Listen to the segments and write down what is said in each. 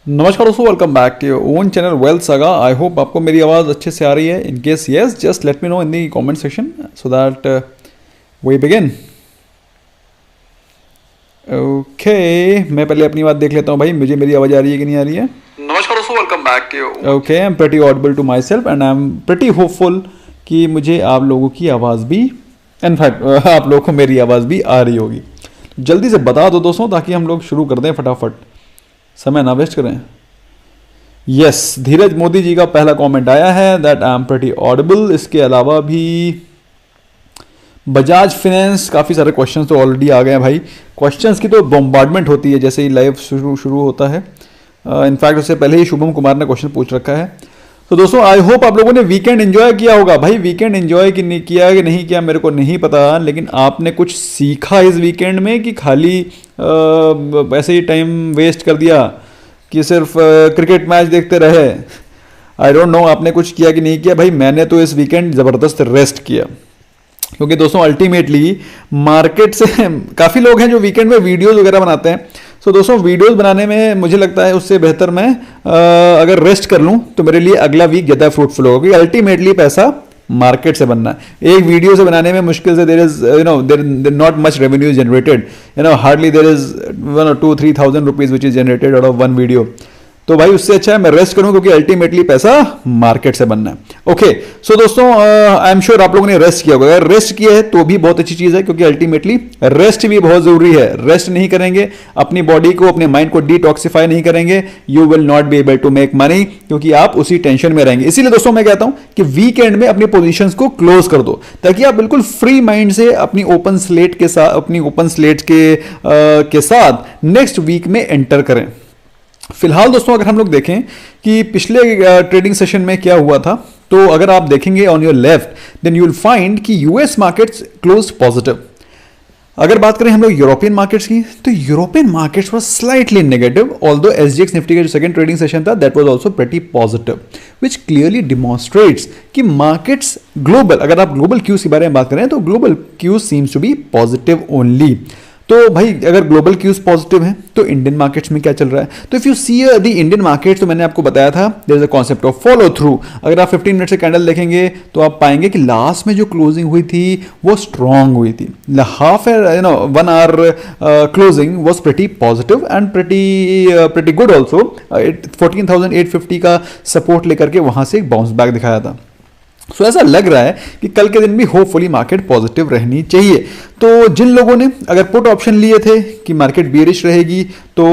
नमस्कार दोस्तों, welcome back to your own channel Wealth Saga. I hope आपको मेरी आवाज़ अच्छे से आ रही है। In case yes, just let me know in the comment section so that we begin. Okay, मैं पहले अपनी बात देख लेता हूँ भाई, मुझे मेरी आवाज़ आ रही है कि नहीं आ रही है। नमस्कार दोस्तों, welcome back to your okay, I am pretty audible to myself and I am pretty hopeful कि मुझे आप लोगों की आवाज़ भी, इनफैक्ट आप लोगों को मेरी आवाज़ भी आ रही होगी। जल्दी से बता दो दोस्तों ताकि हम लोग शुरू कर दें फटाफट, समय ना वेस्ट करें। यस, धीरज मोदी जी का पहला कमेंट आया है that I am pretty Audible. इसके अलावा भी बजाज फाइनेंस, काफ़ी सारे क्वेश्चंस तो ऑलरेडी आ गए हैं भाई। क्वेश्चंस की तो बॉम्बार्डमेंट होती है जैसे ही लाइव शुरू होता है। इनफैक्ट उससे पहले ही शुभम कुमार ने क्वेश्चन पूछ रखा है। तो दोस्तों आई होप आप लोगों ने वीकेंड एंजॉय किया होगा भाई। वीकेंड एंजॉय कि नहीं किया कि नहीं किया मेरे को नहीं पता, लेकिन आपने कुछ सीखा इस वीकेंड में कि खाली ऐसे ही टाइम वेस्ट कर दिया कि सिर्फ क्रिकेट मैच देखते रहे। आई डोंट नो आपने कुछ किया कि नहीं किया भाई। मैंने तो इस वीकेंड ज़बरदस्त रेस्ट किया, क्योंकि दोस्तों अल्टीमेटली मार्केट से काफ़ी लोग हैं जो वीकेंड में वीडियोस वगैरह बनाते हैं। सो दोस्तों वीडियोस बनाने में मुझे लगता है उससे बेहतर मैं अगर रेस्ट कर लूँ तो मेरे लिए अगला वीक ज़्यादा फ्रूटफुल होगा, क्योंकि अल्टीमेटली पैसा मार्केट से बनना है। एक वीडियो से बनाने में मुश्किल से there is there not much revenue generated, hardly there is 1,000-3,000 rupees which is generated out of one video. तो भाई उससे अच्छा है मैं रेस्ट करूं, क्योंकि अल्टीमेटली पैसा मार्केट से बनना है। ओके, सो दोस्तों आई एम श्योर आप लोगों ने रेस्ट किया होगा। अगर रेस्ट किया है तो भी बहुत अच्छी चीज है, क्योंकि अल्टीमेटली रेस्ट भी बहुत जरूरी है। रेस्ट नहीं करेंगे, अपनी बॉडी को, अपने माइंड को डिटॉक्सिफाई नहीं करेंगे, you will not be able to make money, क्योंकि आप उसी टेंशन में रहेंगे। इसीलिए दोस्तों मैं कहता हूं कि वीकेंड में अपनी पोजीशंस को क्लोज कर दो, ताकि आप बिल्कुल फ्री माइंड से अपनी ओपन स्लेट के साथ नेक्स्ट वीक में एंटर करें। फिलहाल दोस्तों अगर हम लोग देखें कि पिछले ट्रेडिंग सेशन में क्या हुआ था, तो अगर आप देखेंगे on your left then you will find कि यूएस मार्केट्स क्लोज पॉजिटिव। अगर बात करें हम लोग यूरोपियन मार्केट्स की, तो European markets was slightly negative, although SGX Nifty का जो सेकंड ट्रेडिंग सेशन था that was also pretty positive, which clearly demonstrates कि मार्केट्स ग्लोबल, अगर आप ग्लोबल क्यूज के बारे में बात करें तो global cues seems to be positive only. तो भाई अगर ग्लोबल क्यूज पॉजिटिव है तो इंडियन मार्केट्स में क्या चल रहा है? तो if you see the Indian markets, तो मैंने आपको बताया था there is a concept of follow through. अगर आप 15 मिनट से कैंडल देखेंगे तो आप पाएंगे कि लास्ट में जो क्लोजिंग हुई थी वो स्ट्रांग हुई थी। Half one hour closing was pretty positive and pretty good also. 14,850 का सपोर्ट लेकर के वहां से एक बाउंस बैक दिखाया था। सो ऐसा लग रहा है कि कल के दिन भी होपफुली मार्केट पॉजिटिव रहनी चाहिए। तो जिन लोगों ने अगर पुट ऑप्शन लिए थे कि मार्केट बियरिश रहेगी, तो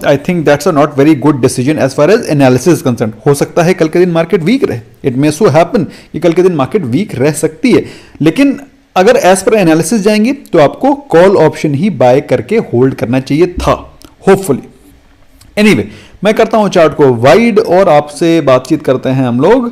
I think that's a not very good decision as far as analysis concern. हो सकता है कल के दिन मार्केट वीक रहे, इट मे सो हैपन कि कल के दिन मार्केट वीक रह सकती है, लेकिन अगर एज पर एनालिसिस जाएंगे तो आपको कॉल ऑप्शन ही बाय करके होल्ड करना चाहिए था होपफुली। एनीवे, मैं करता हूं चार्ट को वाइड और आपसे बातचीत करते हैं हम लोग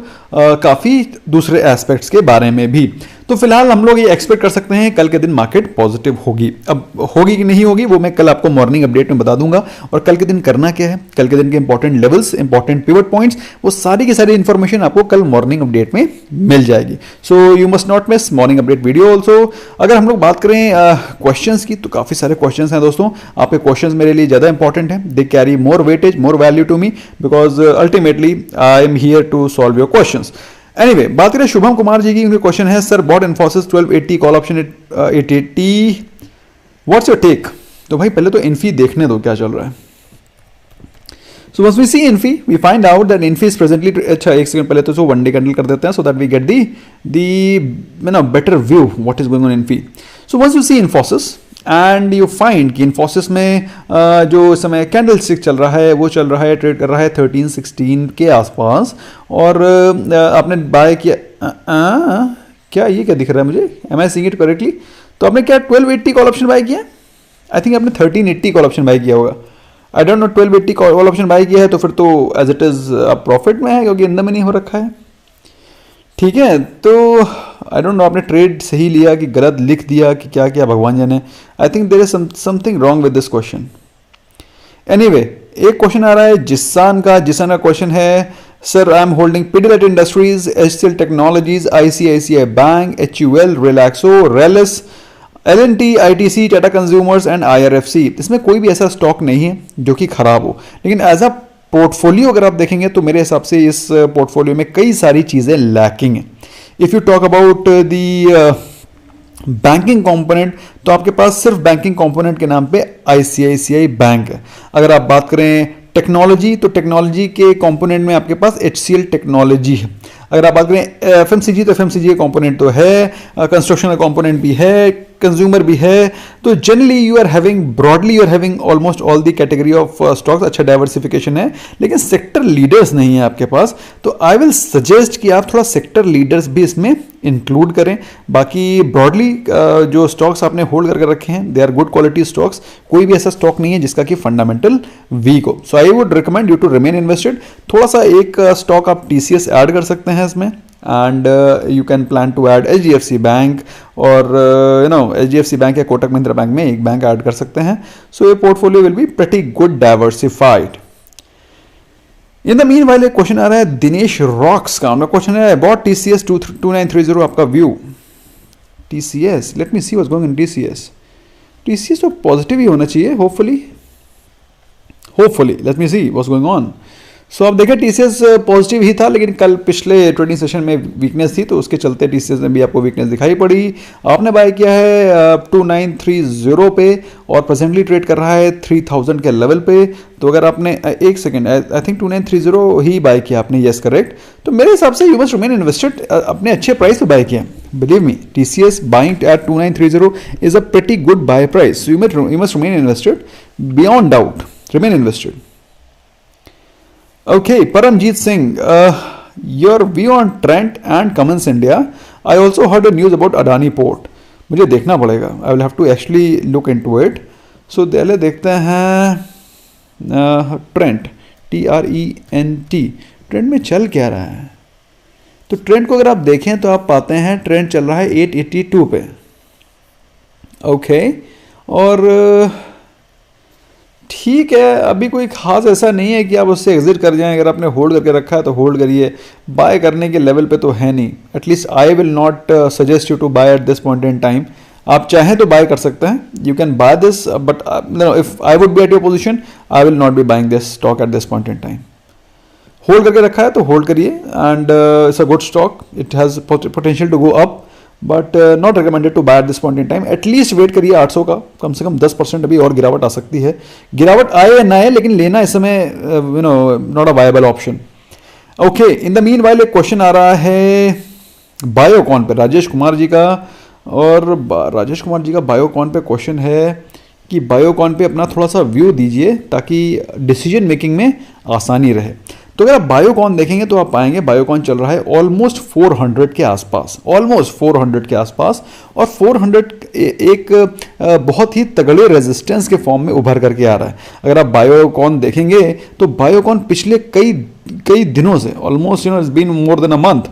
काफ़ी दूसरे एस्पेक्ट्स के बारे में भी। तो फिलहाल हम लोग ये एक्सपेक्ट कर सकते हैं कल के दिन मार्केट पॉजिटिव होगी। अब होगी कि नहीं होगी वो मैं कल आपको मॉर्निंग अपडेट में बता दूंगा। और कल के दिन करना क्या है, कल के दिन के important levels, important pivot points, वो सारी की सारी इंफॉर्मेशन आपको कल मॉर्निंग अपडेट में मिल जाएगी। सो you must not miss morning update video also. अगर हम लोग बात करें क्वेश्चंस की, तो काफ़ी सारे क्वेश्चंस हैं दोस्तों। आपके क्वेश्चंस मेरे लिए ज़्यादा इंपॉर्टेंट हैं, they carry more weightage, more value to me, because ultimately I am here to solve your questions. Anyway, बात करें शुभम कुमार जी की, उनका क्वेश्चन है sir bought Infosys 1280 call option 880, what's your take? तो भाई पहले तो इन्फी देखने दो क्या चल रहा है। So once we see Infy we find out that Infy is presently, अच्छा एक सेकंड पहले तो वन डे कैंडल कर देते हैं so that we get the better view what is going on Infy. So once you see Infosys and you find कि इन्फोसिस में जो इस समय कैंडल स्टिक चल रहा है वो चल रहा है, ट्रेड कर रहा है 1316 के आसपास, और आपने बाय किया क्या ये क्या दिख रहा है मुझे, am I seeing it correctly? तो आपने क्या 1280 कॉल ऑप्शन बाय किया? आई थिंक आपने 1380 कॉल ऑप्शन बाय किया होगा। I don't know, 1280 call option buy किया है तो फिर तो एज इट इज प्रॉफिट में है, क्योंकि इंदम में नहीं हो रखा है। ठीक है, तो आई डोंट नो आपने ट्रेड सही लिया कि गलत लिख दिया कि क्या किया भगवान जाने। I think there is something wrong with this question. Anyway, एक क्वेश्चन आ रहा है जिसान का क्वेश्चन है sir I am holding Pidilite industries, HCL technologies, ICICI bank, HUL, Relaxo, Rallis, LNT, ITC, Tata consumers and IRFC. इसमें कोई भी ऐसा स्टॉक नहीं है जो कि खराब हो, लेकिन एज अ पोर्टफोलियो अगर आप देखेंगे तो मेरे हिसाब से इस पोर्टफोलियो में कई सारी चीज़ें लैकिंग हैं। If you talk about the banking component, तो आपके पास सिर्फ बैंकिंग कंपोनेंट के नाम पे आईसीआईसीआई बैंक है। अगर आप बात करें टेक्नोलॉजी, तो टेक्नोलॉजी के कंपोनेंट में आपके पास एचसीएल टेक्नोलॉजी है। अगर आप बात करें एफएमसीजी, तो एफएमसीजी का कंपोनेंट तो है, कंस्ट्रक्शन का कंपोनेंट भी है, कंज्यूमर भी है। तो generally you are having broadly, you are having almost all the category of stocks. अच्छा डाइवर्सिफिकेशन है, लेकिन सेक्टर लीडर्स नहीं है आपके पास। तो आई विल सजेस्ट कि आप थोड़ा सेक्टर लीडर्स भी इसमें इंक्लूड करें। बाकी ब्रॉडली जो स्टॉक्स आपने होल्ड करके रखे हैं, they are good quality stocks. कोई भी ऐसा स्टॉक नहीं है जिसका कि फंडामेंटल वीक हो। So I would recommend you to remain invested. थोड़ा सा एक स्टॉक आप टीसीएस ऐड कर सकते हैं इसमें, and you can plan to add HDFC bank, और एचडीएफसी बैंक या कोटक महिंद्रा बैंक में एक बैंक ऐड कर सकते हैं। सो ये portfolio will be pretty good diversified. In the mean while एक क्वेश्चन आ रहा है दिनेश रॉक्स का। उनका क्वेश्चन है अबाउट टीसीएस 2930, आपका view TCS. Let me see what's going in TCS. TCS तो पॉजिटिव ही होना चाहिए, hopefully let me see what's going on. So आप देखें टीसीएस पॉजिटिव ही था, लेकिन कल पिछले ट्रेडिंग सेशन में वीकनेस थी, तो उसके चलते टीसीएस में भी आपको वीकनेस दिखाई पड़ी। आपने बाय किया है 2930 पे, और प्रेजेंटली ट्रेड कर रहा है 3000 के लेवल पे। तो अगर आपने एक सेकेंड, आई थिंक 2930 ही बाय किया आपने, यस करेक्ट। तो मेरे हिसाब से यू मस्ट रिमेन इन्वेस्टेड, अपने अच्छे प्राइस पे बाय किया। Believe me, TCS buying at 2930 is a pretty good buy price. You must remain invested beyond doubt, remain invested. Okay, Paramjeet Singh, your view on Trent and Cummins India. I also heard a news about Adani Port. मुझे देखना पड़ेगा, I will have to actually look into it. So पहले देखते हैं Trent, TRENT, trend में चल क्या रहा है। तो ट्रेंड को अगर आप देखें तो आप पाते हैं ट्रेंड चल रहा है 882 पे। ओके, और ठीक है, अभी कोई खास ऐसा नहीं है कि आप उससे एग्जिट कर जाएं। अगर आपने होल्ड करके रखा है तो होल्ड करिए, बाय करने के लेवल पे तो है नहीं। At least I will not suggest you to buy at this point in time. आप चाहें तो बाय कर सकते हैं, you can buy this, but if I would be at your position I will not be buying this stock at this point in time. Hold करके रखा है तो होल्ड करिए, and it's a good stock, it has potential to go up, but not recommended to buy at this point in time. At least wait करिए 800 का, कम से कम 10% अभी और गिरावट आ सकती है। गिरावट आए या ना आए, लेकिन लेना इस समय not a viable option. Okay, in the mean while एक क्वेश्चन आ रहा है बायोकॉन पे, राजेश कुमार जी का। और राजेश कुमार जी का बायोकॉन पे क्वेश्चन है कि बायोकॉन पे अपना थोड़ा सा व्यू दीजिए ताकि डिसीजन मेकिंग में आसानी रहे। तो अगर आप बायोकॉन देखेंगे तो आप पाएंगे बायोकॉन चल रहा है ऑलमोस्ट 400 के आसपास, ऑलमोस्ट 400 के आसपास। और 400 एक बहुत ही तगड़े रेजिस्टेंस के फॉर्म में उभर करके आ रहा है। अगर आप बायोकॉन देखेंगे तो बायोकॉन पिछले कई दिनों से, almost it's been more than a month,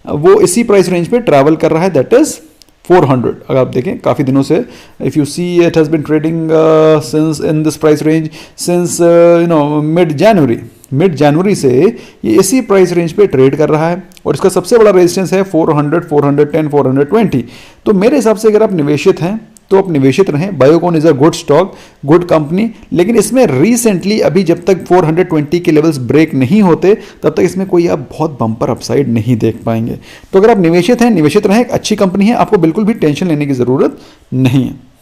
वो इसी प्राइस रेंज पे ट्रैवल कर रहा है, दैट इज 400। अगर आप देखें काफ़ी दिनों से, if you see it has bin trading since in this price range since mid January से ये इसी प्राइस रेंज पे ट्रेड कर रहा है। और इसका सबसे बड़ा रेजिस्टेंस है 400, 410, 420। तो मेरे हिसाब से अगर आप निवेशित हैं तो आप निवेशित रहें। Biocon is a good stock, good company, लेकिन इसमें रिसेंटली अभी जब तक 420 के लेवल्स ब्रेक नहीं होते तब तक इसमें कोई आप बहुत बम्पर अपसाइड नहीं देख पाएंगे। तो अगर आप निवेशित हैं, निवेशित रहें, अच्छी कंपनी है, आपको बिल्कुल भी टेंशन लेने की जरूरत नहीं है।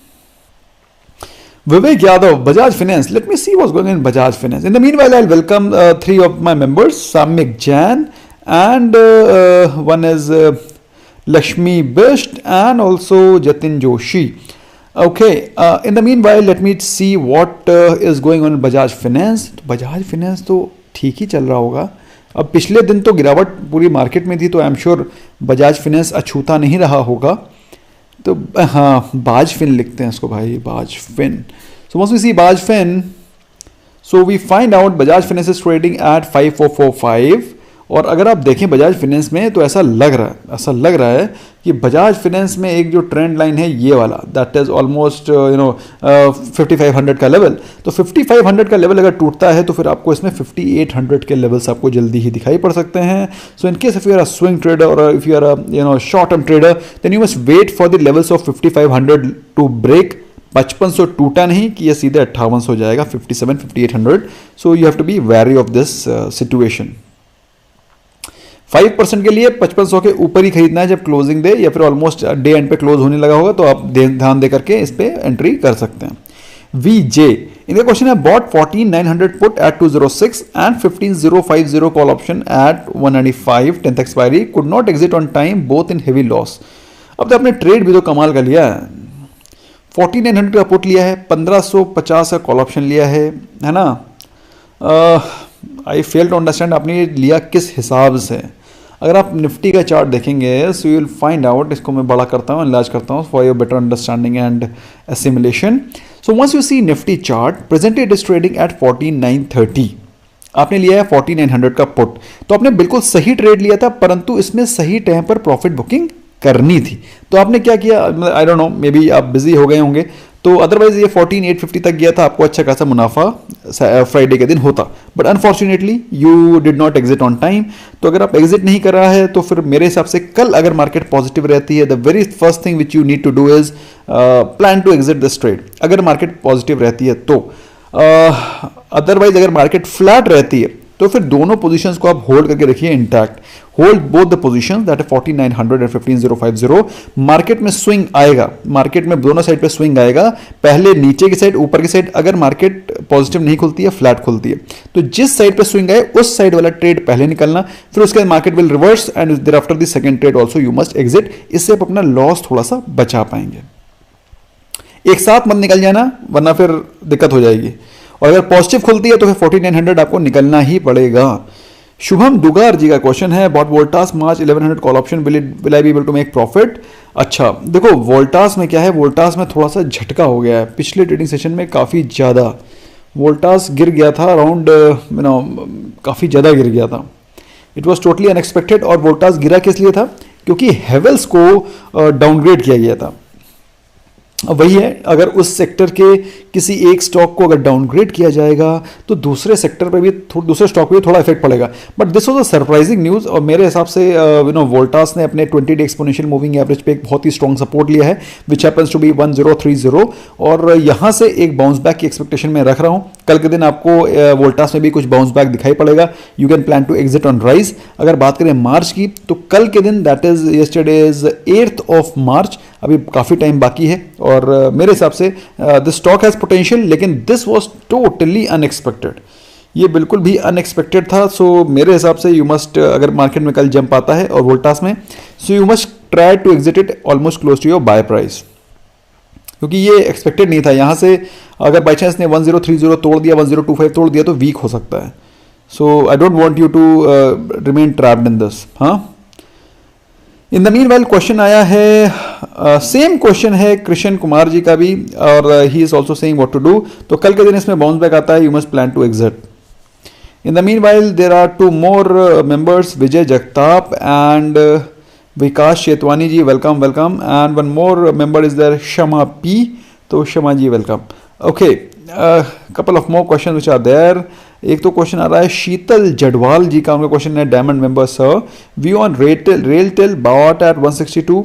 Vivek Yadav, Bajaj Finance. Let me see what's going on in Bajaj Finance. In the meanwhile, I'll welcome 3 of my members, Samik Jain, and one is Lakshmi Bisht, and also Jatin Joshi. Okay, in the meanwhile, let me see what is going on in Bajaj Finance. तो Bajaj Finance तो ठीक ही चल रहा होगा। अब पिछले दिन तो गिरावट पूरी मार्केट में थी, तो आई एम श्योर बजाज फिनेंस अछूता नहीं रहा होगा। तो हाँ, बाज फिन लिखते हैं इसको भाई, Baj fin. So once we see Baj fin, so we find out Bajaj finance is trading at 5445। और अगर आप देखें बजाज फिनेंस में तो ऐसा लग रहा है कि बजाज फिनेंस में एक जो ट्रेंड लाइन है ये वाला, दैट इज ऑलमोस्ट 5500 का लेवल। तो 5500 का लेवल अगर टूटता है तो फिर आपको इसमें 5800 के लेवल्स आपको जल्दी ही दिखाई पड़ सकते हैं। So in case if you are a swing trader और if you are a short term trader, then you must wait for the levels of 5500 to break 5500 टूटा नहीं कि ये सीधे 5800 हो जाएगा, 5800। So you have to be very of this situation. 5% के लिए 5500 के ऊपर ही खरीदना है जब क्लोजिंग डे या फिर ऑलमोस्ट डे एंड पे क्लोज होने लगा होगा, तो आप ध्यान दे करके इस पे एंट्री कर सकते हैं। VJ, इनका क्वेश्चन है bought 14900 put at 206 and 15050 call option at 195 10th expiry, could not exit on time, both in heavy loss. अब तो आपने ट्रेड भी तो कमाल का लिया है, 4900 का पुट लिया है, 1550 का कॉल ऑप्शन लिया है ना। आई फेल टू अंडरस्टैंड आपने लिया किस हिसाब से। अगर आप निफ्टी का चार्ट देखेंगे so you will find out, इसको मैं बड़ा करता हूँ, एनालाइज करता हूँ for your better understanding and assimilation. So once you see Nifty chart presently it is trading at 14930, आपने लिया है 4900 का पुट, तो आपने बिल्कुल सही ट्रेड लिया था, परंतु इसमें सही टाइम पर प्रॉफिट बुकिंग करनी थी। तो आपने क्या किया, आई डोंट नो, मे बी आप बिजी हो गए होंगे, तो अदरवाइज ये 14850 तक गया था, आपको अच्छा खासा मुनाफा फ्राइडे के दिन होता, but unfortunately you did not exit on time. तो अगर आप एग्जिट नहीं कर रहा है तो फिर मेरे हिसाब से कल अगर मार्केट पॉजिटिव रहती है, the very first thing which you need to do is plan to exit this trade, अगर मार्केट पॉजिटिव रहती है तो। अदरवाइज अगर मार्केट फ्लैट रहती है तो फिर दोनों पोजीशंस को आप होल्ड करके रखिए intact, hold both the positions, that है 4900 एंड 15050। मार्केट में स्विंग आएगा, मार्केट में दोनों साइड पे स्विंग आएगा, पहले नीचे की साइड ऊपर की साइड, अगर मार्केट पॉजिटिव नहीं खुलती है फ्लैट खुलती है तो जिस साइड पे स्विंग आए उस साइड वाला ट्रेड पहले निकलना, फिर उसके बाद market will reverse and thereafter the second trade also you must exit. इससे आप अपना लॉस थोड़ा सा बचा पाएंगे। एक साथ मत निकल जाना वरना फिर दिक्कत हो जाएगी, और अगर पॉजिटिव खुलती है तो फिर 4900 आपको निकलना ही पड़ेगा। शुभम दुगार जी का क्वेश्चन है bought Voltas March 1100 call option, will I be able to make profit. अच्छा देखो वोल्टास में क्या है, वोल्टास में थोड़ा सा झटका हो गया है, पिछले ट्रेडिंग सेशन में काफ़ी ज़्यादा वोल्टास गिर गया था, अराउंड काफ़ी ज़्यादा गिर गया था, इट वॉज टोटली अनएक्सपेक्टेड। और वोल्टास गिरा किस लिए था, क्योंकि हेवेल्स को डाउनग्रेड किया गया था। वही है, अगर उस सेक्टर के किसी एक स्टॉक को अगर डाउनग्रेड किया जाएगा तो दूसरे सेक्टर पे भी, दूसरे स्टॉक पे भी थोड़ा इफेक्ट पड़ेगा, but this was a surprising news. और मेरे हिसाब से वोल्टास ने अपने 20 डे एक्सपोनेंशियल मूविंग एवरेज पे एक बहुत ही स्ट्रॉन्ग सपोर्ट लिया है विच हैपेंस टू बी 1030, और यहाँ से एक बाउंस बैक की एक्सपेक्टेशन में रख रहा हूँ। कल के दिन आपको वोल्टास में भी कुछ बाउंस बैक दिखाई पड़ेगा, you can plan to exit on rise. अगर बात करें मार्च की तो कल के दिन that is yesterday is 8th of March, अभी काफ़ी टाइम बाकी है, और मेरे हिसाब से दिस स्टॉक हैज़ पोटेंशियल, लेकिन दिस वाज टोटली अनएक्सपेक्टेड, ये बिल्कुल भी अनएक्सपेक्टेड था। सो मेरे हिसाब से यू मस्ट, अगर मार्केट में कल जंप आता है और वोल्टास में, so you must try to exit it almost close to your buy price, क्योंकि ये एक्सपेक्टेड नहीं था। यहाँ से अगर बाई चांस ने 1030 तोड़ दिया, 1025 तोड़ दिया तो वीक हो सकता है। So I don't want you to remain trapped in this. हाँ, in the meanwhile question आया है, सेम क्वेश्चन है कृष्ण कुमार जी का भी, और he is also saying what to do. तो कल के दिन इसमें बाउंस बैक आता है, you must plan to exit. In the meanwhile there are 2 more members, Vijay Jagtap and Vikas Shetwani ji, welcome welcome, and 1 more member is there, Shama P, तो Shama ji welcome. Okay, couple of more question which are there. एक तो question आ रहा है शीतल जडवाल जी का, उनका question है diamond member sir, view on RailTel bought at 162।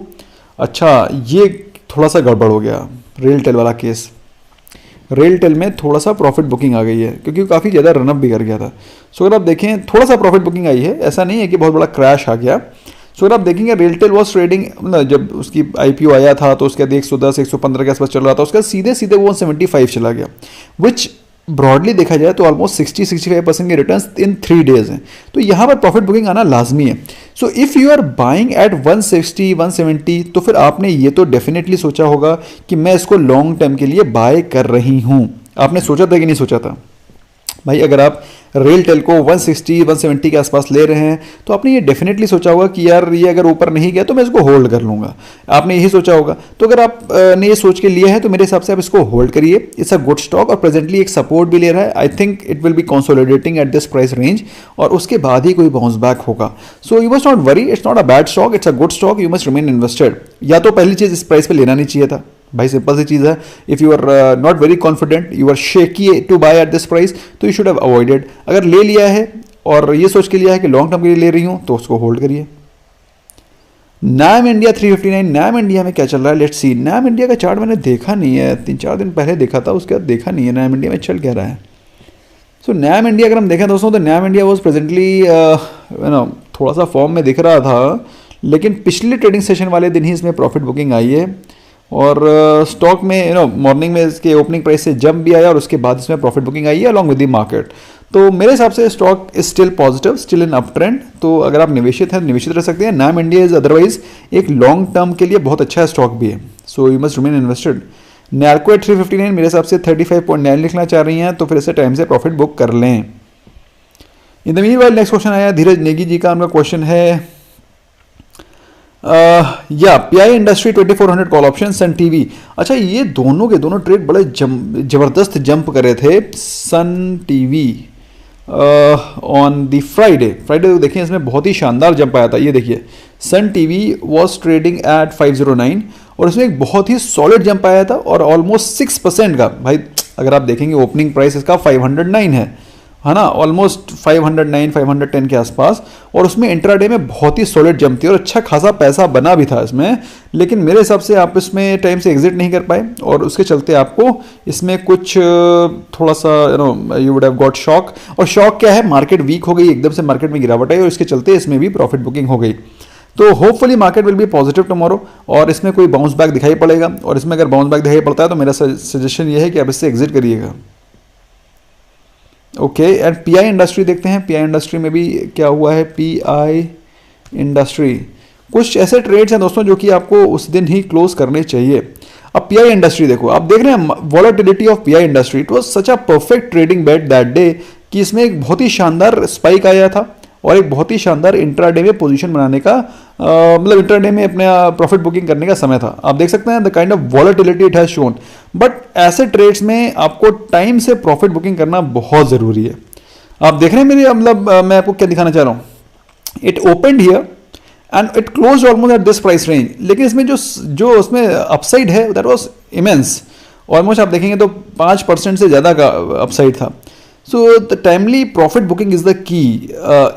अच्छा, ये थोड़ा सा गड़बड़ हो गया रेलटेल वाला केस, रेलटेल में थोड़ा सा प्रॉफिट बुकिंग आ गई है क्योंकि काफ़ी ज़्यादा रनअप भी कर गया था। सो अगर आप देखें थोड़ा सा प्रॉफिट बुकिंग आई है, ऐसा नहीं है कि बहुत बड़ा क्रैश आ गया। सो अगर आप देखेंगे रेलटेल वॉज ट्रेडिंग, मतलब जब उसकी IPO आया था तो उसके बाद 110 115 के आसपास चल रहा था, उसका सीधे सीधे वो 175 चला गया, विच ब्रॉडली देखा जाए तो ऑलमोस्ट 60-65% के रिटर्न्स इन 3 days हैं। तो यहाँ पर प्रॉफिट बुकिंग आना लाजमी है। So if you are buying at 160 170 तो फिर आपने ये तो डेफिनेटली सोचा होगा कि मैं इसको लॉन्ग टर्म के लिए बाय कर रही हूँ। आपने सोचा था कि नहीं सोचा था भाई? अगर आप रेलटेल को 160 170 के आसपास ले रहे हैं तो आपने ये डेफिनेटली सोचा होगा कि यार ये अगर ऊपर नहीं गया तो मैं इसको होल्ड कर लूंगा, आपने यही सोचा होगा। तो अगर आप ने ये सोच के लिया है तो मेरे हिसाब से आप इसको होल्ड करिए, इट्स अ गुड स्टॉक और प्रेजेंटली एक सपोर्ट भी ले रहा है। I think it will be consolidating eight this price range और उसके बाद ही कोई बाउंस बैक होगा। सो you must not worry, it's not a bad stock, it's a good stock, you must remain invested. या तो पहली चीज़ इस प्राइस पर लेना नहीं चाहिए था भाई, सिंपल सी चीज़ है। If you are not very confident, you are shaky to buy at this price, तो यू शुड हैव अवॉइडेड। अगर ले लिया है और ये सोच के लिया है कि लॉन्ग टर्म के लिए ले रही हूँ तो उसको होल्ड करिए। नाम इंडिया 359, नाम इंडिया में क्या चल रहा है, लेट्स सी। नाम इंडिया का चार्ट मैंने देखा नहीं है, 3-4 दिन पहले देखा था, उसके बाद देखा नहीं है नाम इंडिया में चल क्या रहा है। सो नाम इंडिया अगर हम देखें दोस्तों तो नाम इंडिया वॉज प्रेजेंटली थोड़ा सा फॉर्म में दिख रहा था, लेकिन पिछले ट्रेडिंग सेशन वाले दिन ही इसमें प्रॉफिट बुकिंग आई है और स्टॉक में मॉर्निंग में इसके ओपनिंग प्राइस से जंप भी आया और उसके बाद इसमें प्रॉफिट बुकिंग आई है अलॉन्ग विद द मार्केट। तो मेरे हिसाब से stock is still positive, still in up trend. तो अगर आप निवेशित हैं निवेशित रह सकते हैं। नाम इंडिया इज अदरवाइज एक लॉन्ग टर्म के लिए बहुत अच्छा स्टॉक भी है, so you must remain invested. नैरको एट 359 मेरे हिसाब से 35.9 लिखना चाह रही हैं, तो फिर इसे टाइम से प्रॉफिट बुक कर लें। इन द मीनवाइल नेक्स्ट क्वेश्चन आया धीरज नेगी जी का। उनका क्वेश्चन है या पीआई इंडस्ट्री 2400 कॉल ऑप्शन, सन टीवी। अच्छा, ये दोनों के दोनों ट्रेड बड़े जबरदस्त जंप करे थे। Sun TV on the Friday तो देखिए इसमें बहुत ही शानदार जंप आया था। ये देखिए Sun TV was trading eight 509 और इसमें एक बहुत ही सॉलिड जंप आया था और ऑलमोस्ट 6% का। भाई अगर आप देखेंगे ओपनिंग प्राइस इसका 509 है ना, ऑलमोस्ट 509 510 के आसपास, और उसमें इंट्राडे में बहुत ही सॉलिड जंप थी और अच्छा खासा पैसा बना भी था इसमें। लेकिन मेरे हिसाब से आप इसमें टाइम से एग्जिट नहीं कर पाए और उसके चलते आपको इसमें कुछ थोड़ा सा you would have got shock. और शॉक क्या है, मार्केट वीक हो गई, एकदम से मार्केट में गिरावट आई और इसके चलते इसमें भी प्रॉफिट बुकिंग हो गई। तो hopefully market will be positive tomorrow और इसमें कोई बाउंस बैक दिखाई पड़ेगा, और इसमें अगर बाउंस बैक दिखाई पड़ता है तो मेरा सजेशन ये है कि आप इससे एग्जिट करिएगा। ओके, एंड पीआई इंडस्ट्री देखते हैं। पीआई इंडस्ट्री में भी क्या हुआ है। पीआई इंडस्ट्री कुछ ऐसे ट्रेड्स हैं दोस्तों जो कि आपको उस दिन ही क्लोज करने चाहिए। अब पीआई इंडस्ट्री देखो, आप देख रहे हैं volatility of PI industry, it was such a perfect trading bet that day कि इसमें एक बहुत ही शानदार स्पाइक आया था और एक बहुत ही शानदार इंट्राडे में पोजीशन बनाने का मतलब इंट्राडे में अपने प्रॉफिट बुकिंग करने का समय था। आप देख सकते हैं the kind of volatility it has shown. But ऐसे ट्रेड्स में आपको टाइम से प्रॉफिट बुकिंग करना बहुत जरूरी है। आप देख रहे हैं मेरे मतलब मैं आपको क्या दिखाना चाह रहा हूं, it opened here and it closed almost eight this price range, लेकिन इसमें जो उसमें अपसाइड है दैट वाज इमेंस। ऑलमोस्ट आप देखेंगे तो 5% से ज्यादा का अपसाइड था। So the timely profit booking is the key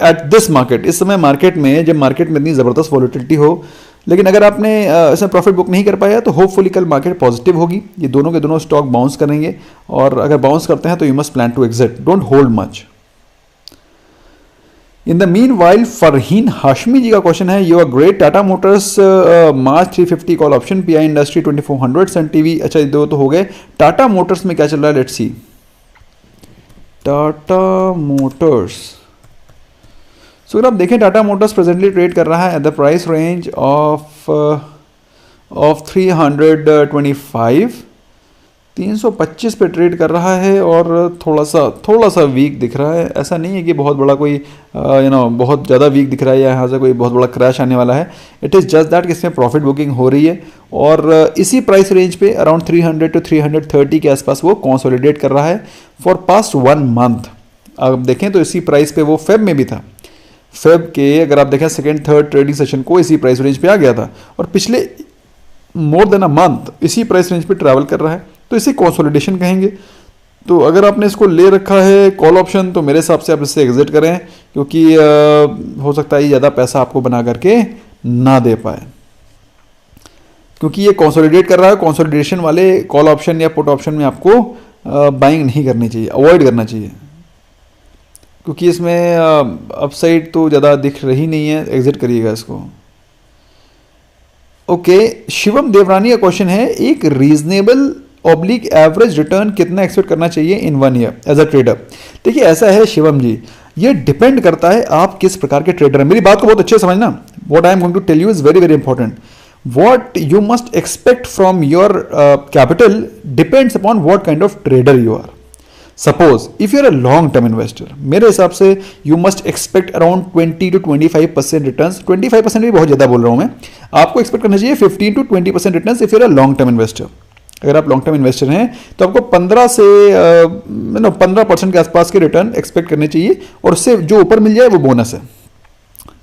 at this market. इस समय मार्केट में जब मार्केट में इतनी ज़बरदस्त वॉलेटिलिटी हो, लेकिन अगर आपने इसमें प्रॉफिट बुक नहीं कर पाया तो होपफुली कल मार्केट पॉजिटिव होगी। ये दोनों के दोनों स्टॉक बाउंस करेंगे और अगर बाउंस करते हैं तो you must plan to exit, don't hold much. In the meanwhile Farheen Hashmi ji का क्वेश्चन है, you are great Tata motors March 350 call option, PI industry 2400, Sun TV. अच्छा, दो तो हो गए। टाटा मोटर्स में क्या चल रहा है, लेट्स सी। टाटा मोटर्स, सो अगर आप देखें टाटा मोटर्स प्रेजेंटली ट्रेड कर रहा है at the price range of 325, 325 पे ट्रेड कर रहा है और थोड़ा सा वीक दिख रहा है। ऐसा नहीं है कि बहुत बड़ा कोई बहुत ज़्यादा वीक दिख रहा है या यहाँ से कोई बहुत बड़ा क्रैश आने वाला है। इट इज़ जस्ट दैट कि इसमें प्रॉफिट बुकिंग हो रही है और इसी प्राइस रेंज पे अराउंड 300 to 330 के आसपास वो कंसोलिडेट कर रहा है फॉर पास्ट 1 मंथ। आप देखें तो इसी प्राइस पे वो फेब में भी था। फेब के अगर आप देखें सेकेंड थर्ड ट्रेडिंग सेशन को इसी प्राइस रेंज पे आ गया था और पिछले मोर देन अ मंथ इसी प्राइस रेंज पे ट्रैवल कर रहा है, तो इसे कंसोलिडेशन कहेंगे। तो अगर आपने इसको ले रखा है कॉल ऑप्शन तो मेरे हिसाब से आप इससे एग्जिट करें, क्योंकि हो सकता है ये ज़्यादा पैसा आपको बना करके ना दे पाए, क्योंकि ये कंसोलिडेट कर रहा है। कंसोलिडेशन वाले कॉल ऑप्शन या पुट ऑप्शन में आपको बाइंग नहीं करनी चाहिए, अवॉइड करना चाहिए, क्योंकि इसमें अपसाइड तो ज़्यादा दिख रही नहीं है। एग्जिट करिएगा इसको। ओके, शिवम देवरानी का क्वेश्चन है, एक रीजनेबल ऑब्लिक एवरेज रिटर्न कितना एक्सपेक्ट करना चाहिए इन 1 ईयर एज अ ट्रेडर। देखिए ऐसा है शिवम जी, ये डिपेंड करता है आप किस प्रकार के ट्रेडर हैं। मेरी बात को बहुत अच्छे से समझना। What I am going to tell you is very very important. What you must expect from your capital depends upon what kind of trader you are. Suppose if you are a long term investor, मेरे हिसाब से you must expect around 20 to 25% return. 25% भी बहुत ज़्यादा बोल रहा हूँ मैं, आपको एक्सपेक्ट करना चाहिए 15 to 20% return if you are a long term investor. अगर आप लॉन्ग टर्म इन्वेस्टर हैं तो आपको 15% के आसपास के रिटर्न एक्सपेक्ट करने चाहिए और उससे जो ईपर मिल जाए वो बोनस है।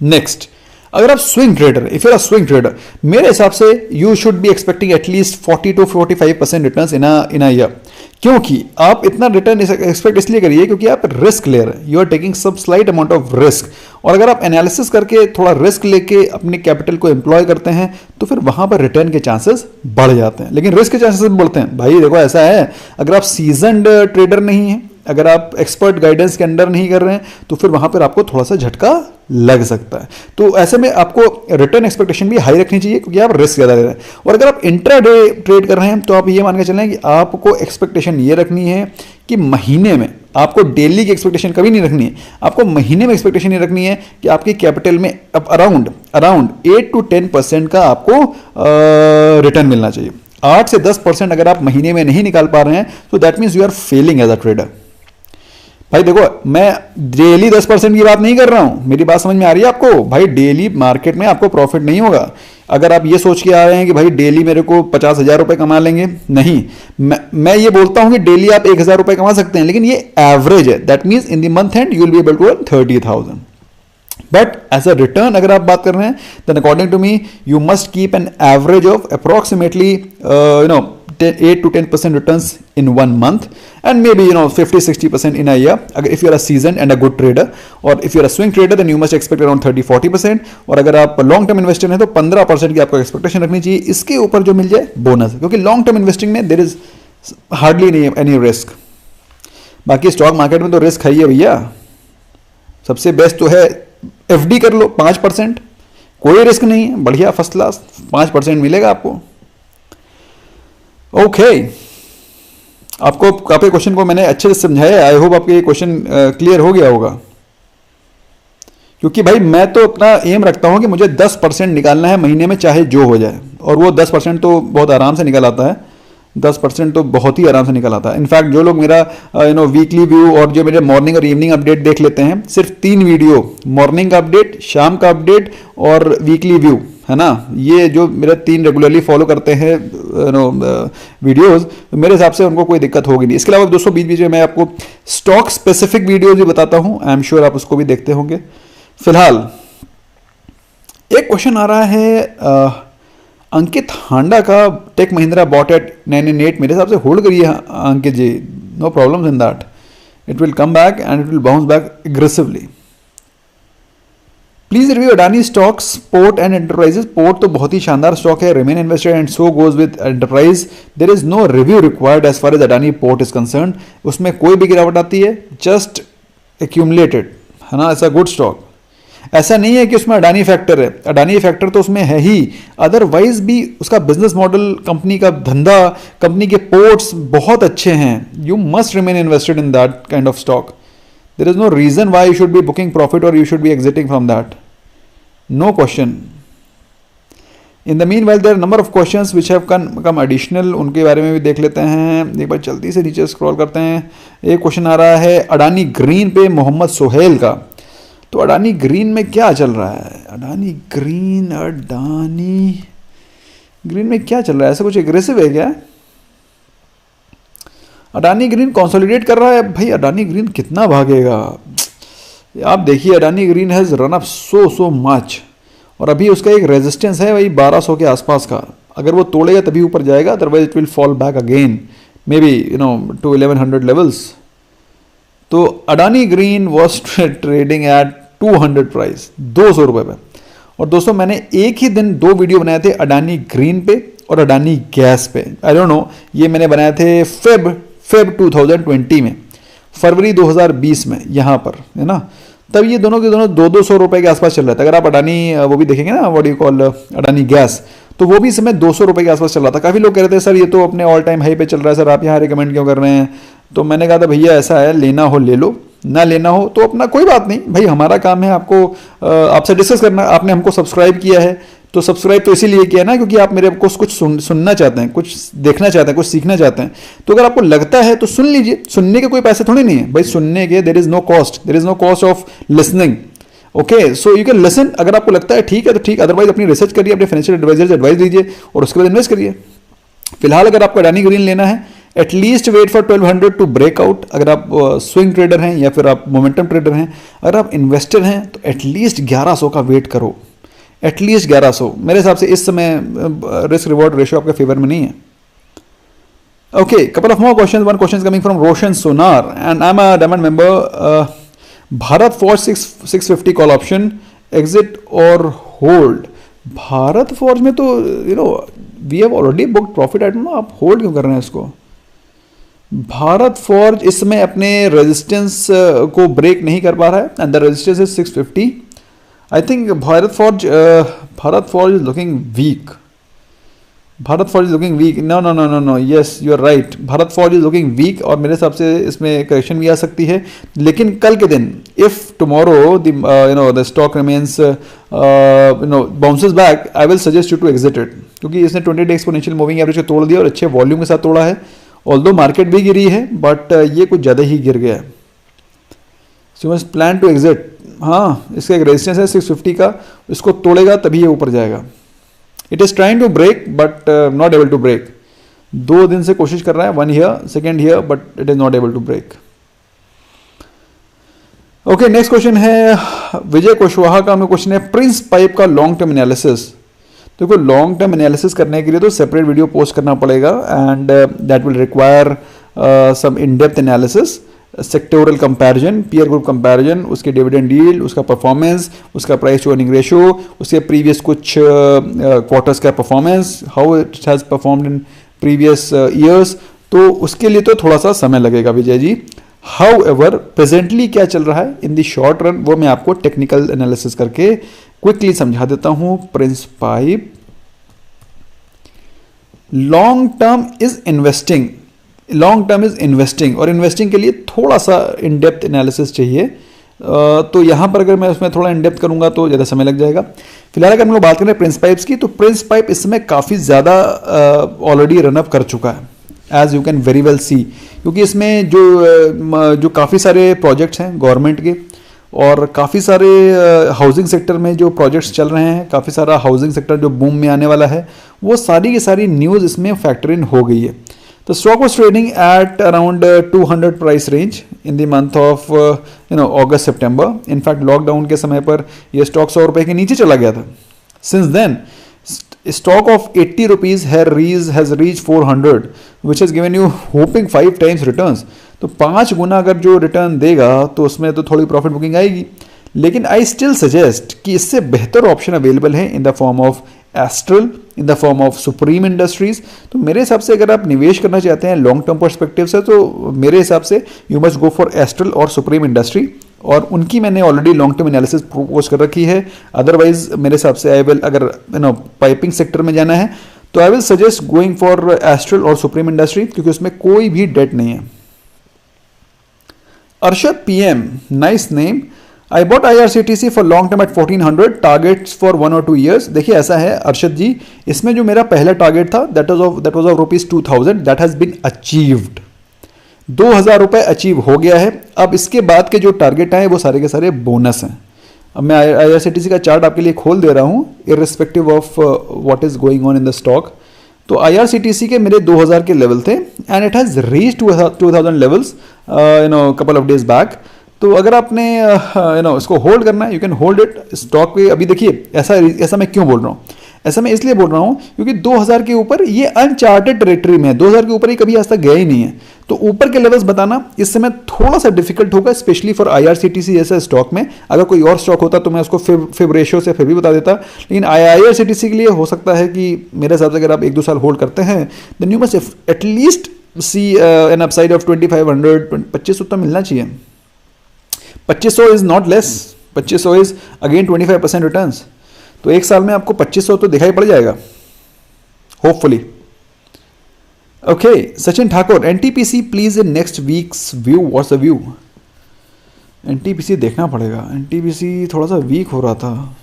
नेक्स्ट, अगर आप swing trader, if you are a swing trader, मेरे हिसाब से you should be expecting at least 40 to 45% returns in a year. क्योंकि आप इतना रिटर्न एक्सपेक्ट इसलिए करिए क्योंकि आप रिस्क ले रहे हैं, you are taking some slight amount of risk, और अगर आप एनालिसिस करके थोड़ा रिस्क लेके अपने कैपिटल को एम्प्लॉय करते हैं तो फिर वहां पर रिटर्न के चांसेस बढ़ जाते हैं। लेकिन रिस्क के चांसेस बढ़ते हैं भाई, देखो ऐसा है, अगर आप सीजनड ट्रेडर नहीं है, अगर आप एक्सपर्ट गाइडेंस के अंडर नहीं कर रहे हैं तो फिर वहां पर आपको थोड़ा सा झटका लग सकता है। तो ऐसे में आपको रिटर्न एक्सपेक्टेशन भी हाई रखनी चाहिए क्योंकि आप रिस्क ज़्यादा ले रहे हैं। और अगर आप इंट्राडे ट्रेड कर रहे हैं तो आप ये मान के चलें कि आपको एक्सपेक्टेशन ये रखनी है कि महीने में, आपको डेली की एक्सपेक्टेशन कभी नहीं रखनी है, आपको महीने में एक्सपेक्टेशन ये रखनी है कि आपकी कैपिटल में अब अराउंड 8 to 10% का आपको रिटर्न मिलना चाहिए। 8 से 10% अगर आप महीने में नहीं निकाल पा रहे हैं तो that means you are failing as a trader. भाई देखो, मैं डेली 10% की बात नहीं कर रहा हूं, मेरी बात समझ में आ रही है आपको? भाई डेली मार्केट में आपको प्रॉफिट नहीं होगा। अगर आप ये सोच के आ रहे हैं कि भाई डेली मेरे को 50,000 रुपए कमा लेंगे, नहीं, मैं ये बोलता हूं कि डेली आप 1,000 रुपए कमा सकते हैं, लेकिन ये एवरेज है। That means in the month end you will be able to earn 30,000। But as a return अगर आप बात कर रहे हैं then according to me you must keep an average of approximately 8 to 10% returns in 1 month and maybe 50-60% in a year if you are a seasoned and a good trader, or if you are a swing trader then you must expect around 30-40%, और अगर आप long term investor हैं तो 15% की आपको expectation रखनी चाहिए। इसके ऊपर जो मिल जाए बोनस है, क्योंकि लॉन्ग टर्म इन्वेस्टिंग में there is hardly any risk. बाकी स्टॉक मार्केट में तो रिस्क है ही है भैया। सबसे बेस्ट तो है एफडी कर लो 5%, कोई रिस्क नहीं है, बढ़िया फर्स्ट क्लास 5% मिलेगा आपको। ओके आपको आपके क्वेश्चन को मैंने अच्छे से समझाया, आई होप आपके ये क्वेश्चन क्लियर हो गया होगा। क्योंकि भाई मैं तो अपना एम रखता हूं कि मुझे 10% निकालना है महीने में, चाहे जो हो जाए, और वो 10% तो बहुत आराम से निकल आता है। 10% तो बहुत ही आराम से निकल आता है। इनफैक्ट जो लोग मेरा वीकली व्यू और जो मेरे मॉर्निंग और इवनिंग अपडेट देख लेते हैं, सिर्फ 3 वीडियो, मॉर्निंग का अपडेट, शाम का अपडेट और वीकली व्यू, है ना, ये जो मेरा 3 रेगुलरली फॉलो करते हैं वीडियोस, मेरे हिसाब से उनको कोई दिक्कत होगी नहीं। इसके अलावा दोस्तों बीच बीच में मैं आपको स्टॉक स्पेसिफिक वीडियोस भी बताता हूं, आई एम श्योर आप उसको भी देखते होंगे। फिलहाल एक क्वेश्चन आ रहा है अंकित हांडा का, टेक महिंद्रा बॉट एट 998, मेरे हिसाब से होल्ड करिए Ankit ji, no problems in that, it will come back and it will bounce back aggressively. Please review Adani stocks, port and enterprises. Port तो बहुत ही शानदार स्टॉक है, remain invested and so goes with enterprise. There is no review required as far as Adani port is concern. उसमें कोई भी गिरावट आती है जस्ट एक्यूमुलेटेड, है ना, ऐसा गुड स्टॉक। ऐसा नहीं है कि उसमें अडानी फैक्टर है, अडानी फैक्टर तो उसमें है ही, अदरवाइज भी उसका बिजनेस मॉडल, कंपनी का धंधा, कंपनी के पोर्ट्स बहुत अच्छे हैं। You must remain invested in that kind of stock. There is no reason why you should be booking profit or you should be exiting from that. No question. In the meanwhile, there are a number of questions which have come additional. उनके बारे में भी देख लेते हैं। एक बार जल्दी से नीचे स्क्रॉल करते हैं। एक क्वेश्चन आ रहा है अडानी ग्रीन पे मोहम्मद सोहेल का। तो अडानी ग्रीन में क्या चल रहा है? अडानी ग्रीन में क्या चल रहा है? ऐसा कुछ एग्रेसिव है क्या? अडानी ग्रीन कंसोलिडेट कर रहा है भाई। अडानी ग्रीन कितना भागेगा? आप देखिए Adani green has run up so much, और अभी उसका एक रेजिस्टेंस है भाई 1200 के आसपास का। अगर वो तोड़ेगा तभी ऊपर जाएगा, otherwise it will fall back again may be to 1100 levels. तो Adani green was trading at 200 price, 200 रुपये पे। और दोस्तों मैंने एक ही दिन 2 वीडियो बनाए थे अडानी ग्रीन पे और अडानी गैस पे। आई डोंट नो, ये मैंने बनाए थे फेब 2020 में, फरवरी 2020 में, यहाँ पर, है ना। तब ये दोनों के दोनों 200 रुपए के आसपास चल रहा था। अगर आप अडानी वो भी देखेंगे ना, what you call Adani gas, तो वो भी इस समय 200 रुपए के आसपास चल रहा था। काफ़ी लोग कह रहे थे सर ये तो अपने ऑल टाइम हाई पे चल रहा है, सर आप यहाँ रिकमेंड क्यों कर रहे हैं? तो मैंने कहा था भैया ऐसा है, लेना हो ले लो, ना लेना हो तो अपना कोई बात नहीं भाई। हमारा काम है आपको आपसे डिस्कस करना। आपने हमको सब्सक्राइब किया है तो सब्सक्राइब तो इसीलिए किया ना क्योंकि आप मेरे को कुछ सुनना चाहते हैं, कुछ देखना चाहते हैं, कुछ सीखना चाहते हैं। तो अगर आपको लगता है तो सुन लीजिए, सुनने के कोई पैसे थोड़ी नहीं है भाई, सुनने के there is no cost of listening. Okay, so you can listen. अगर आपको लगता है ठीक है तो ठीक, अदरवाइज अपनी रिसर्च करिए, अपने फाइनेंशियल एडवाइजर से एडवाइस लीजिए और उसके बाद इन्वेस्ट करिए। फिलहाल अगर आपको अडानी ग्रीन लेना है, at least wait for 1200 to breakout. अगर आप स्विंग ट्रेडर हैं या फिर आप मोमेंटम ट्रेडर हैं, अगर आप इन्वेस्टर हैं तो एटलीस्ट 1100 का वेट करो, एटलीस्ट 1100। मेरे हिसाब से इस समय रिस्क रिवॉर्ड रेशियो आपके फेवर में नहीं है। Okay, couple of more questions. One question coming from Roshan Sonar and I am a diamond member Bharat Forge 650 call option, exit और होल्ड। भारत फॉर्ज में तो we have already booked profit. I don't know आप hold क्यों कर रहे हैं इसको। भारत फॉर्ज इसमें अपने रेजिस्टेंस को ब्रेक नहीं कर पा रहा है and the resistance is 650। I think Bharat Forge is looking weak. Bharat Forge is looking weak. No no no no no, yes you are right, Bharat Forge is looking weak और मेरे हिसाब से इसमें करेक्शन भी आ सकती है। लेकिन कल के दिन if tomorrow the stock remains bounces back, I will suggest you to exit it, क्योंकि इसने 20 डे एक्सपोनेंशियल मूविंग एवरेज को तोड़ दिया और अच्छे वॉल्यूम के साथ तोड़ा है। ऑल्दो मार्केट भी गिरी है बट ये कुछ ज़्यादा ही गिर गया है। So must plan to exit. हाँ, इसका एक रेजिस्टेंस है 650 का, इसको तोड़ेगा तभी ये ऊपर जाएगा। It is trying to break but not able to break. 2 दिन से कोशिश कर रहा है, 1 here, second here, but it is not able to break. Okay, next question है विजय कुशवाहा का। हमें क्वेश्चन है प्रिंस पाइप का लॉन्ग टर्म एनालिसिस। देखो, लॉन्ग टर्म एनालिसिस करने के लिए तो सेपरेट वीडियो पोस्ट करना पड़ेगा and that will require some in depth analysis, sectoral comparison, peer group comparison, उसके डिविडेंड यील्ड, उसका परफॉर्मेंस, उसका प्राइस टू अर्निंग रेशियो, उसके प्रीवियस कुछ क्वार्टर्स का performance, how it has performed in previous years. तो उसके लिए तो थोड़ा सा समय लगेगा Vijay ji. How ever presently क्या चल रहा है इन द शॉर्ट रन, वो मैं आपको टेक्निकल एनालिसिस करके क्विकली समझा देता हूं। Prince pipe long term is investing, long term is investing, और इन्वेस्टिंग के लिए थोड़ा सा इन डेप्थ एनालिसिस चाहिए। तो यहां पर अगर मैं उसमें थोड़ा इन डेप्थ करूंगा तो ज़्यादा समय लग जाएगा। फिलहाल अगर हम लोग बात करें प्रिंस पाइप्स की, तो प्रिंस पाइप इस समय काफ़ी ज़्यादा ऑलरेडी रनअप कर चुका है, as you can very well see, क्योंकि इसमें जो काफ़ी सारे प्रोजेक्ट्स हैं गवर्नमेंट के और काफ़ी सारे हाउसिंग सेक्टर में जो प्रोजेक्ट्स चल रहे हैं, काफ़ी सारा हाउसिंग सेक्टर जो बूम में आने वाला है, वो सारी की सारी न्यूज़ इसमें फैक्टर इन हो गई है। तो stock was trading at around 200 price range in the month of August September. In fact lockdown के समय पर ये स्टॉक 100 रुपये के नीचे चला गया था। Since then stock of 80 rupees has reached 400 which has given you hoping 5 times returns। तो 5 गुना अगर जो रिटर्न देगा तो उसमें तो थोड़ी प्रॉफिट बुकिंग आएगी, लेकिन आई स्टिल सजेस्ट कि इससे बेहतर ऑप्शन अवेलेबल है in the form of astral, in the form of supreme industries. तो मेरे हिसाब से अगर आप निवेश करना चाहते हैं लॉन्ग टर्म पर्सपेक्टिव से, तो मेरे हिसाब से you must go for Astral और सुप्रीम इंडस्ट्री, और उनकी मैंने already long term analysis propose कर रखी है। अदरवाइज मेरे हिसाब से आई विल, अगर पाइपिंग सेक्टर में जाना है तो I will suggest going for Astral और सुप्रीम इंडस्ट्री, क्योंकि उसमें कोई भी डेट नहीं है। Arshad PM, nice name. I bought IRCTC for long term at 1400, targets for 1 or 2 years। देखिए ऐसा है अरशद जी, इसमें जो मेरा पहला टारगेट था that was of ₹2000, that has been achieved. 2000 रुपये अचीव हो गया है। अब इसके बाद के जो टारगेट आए वो सारे के सारे बोनस हैं। अब मैं IRCTC का चार्ट आपके लिए खोल दे रहा हूँ, irrespective of what is going on in the stock. तो IRCTC के मेरे 2000 के लेवल थे and it has reach 2000 levels couple of days back. तो अगर आपने इसको होल्ड करना है, you can hold it. Stock पे अभी देखिए, ऐसा मैं क्यों बोल रहा हूँ, ऐसा मैं इसलिए बोल रहा हूँ क्योंकि 2000 के ऊपर ये अनचार्टेड टेरिटरी में है। 2000 के ऊपर ये कभी आज तक गया ही नहीं है, तो ऊपर के लेवल्स बताना इस समय थोड़ा सा डिफिकल्ट होगा, स्पेशली फॉर IRCTC जैसे स्टॉक में। अगर कोई और स्टॉक होता तो मैं उसको फिब रेशियो से फिर भी बता देता, लेकिन IRCTC के लिए हो सकता है कि मेरे हिसाब से अगर आप 1-2 साल होल्ड करते हैं then you must at least see an upside of 2500, 2500 तो मिलना चाहिए। 2500 is not less, 2500 is again 25% returns. तो एक साल में आपको 2500 तो दिखाई पड़ जाएगा hopefully. Okay, Sachin Thakur, NTPC please in next weeks view, what's the view? NTPC देखना पड़ेगा। NTPC थोड़ा सा वीक हो रहा था,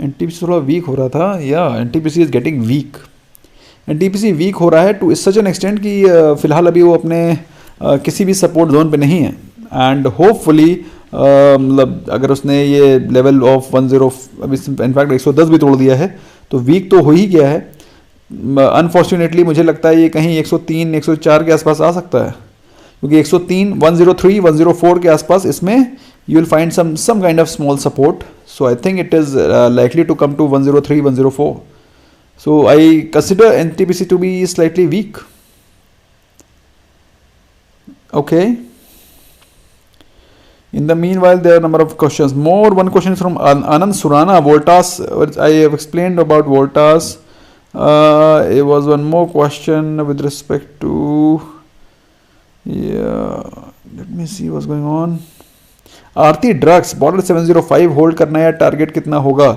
NTPC थोड़ा वीक हो रहा था, या NTPC is getting weak. NTPC weak हो रहा है टू सच एन एक्सटेंट कि फिलहाल अभी वो अपने किसी भी सपोर्ट जोन पे नहीं है एंड होपफुली मतलब अगर उसने ये लेवल ऑफ 10 अभी इनफैक्ट 110 भी तोड़ दिया है तो वीक तो हो ही गया है। अनफॉर्चुनेटली मुझे लगता है ये कहीं 103 104 के आसपास आ सकता है, क्योंकि 103 103 104 के आसपास इसमें you will find some kind of small support. So I think it is likely to come to 103 104। So I consider NTPC to be slightly weak. Okay. In the meanwhile, there are a number of questions. More one question is from Anand Surana. Voltas. I have explained about Voltas. It was one more question with respect to. Yeah. Let me see what's going on. Aarti drugs border 705 hold करना है, target कितना होगा?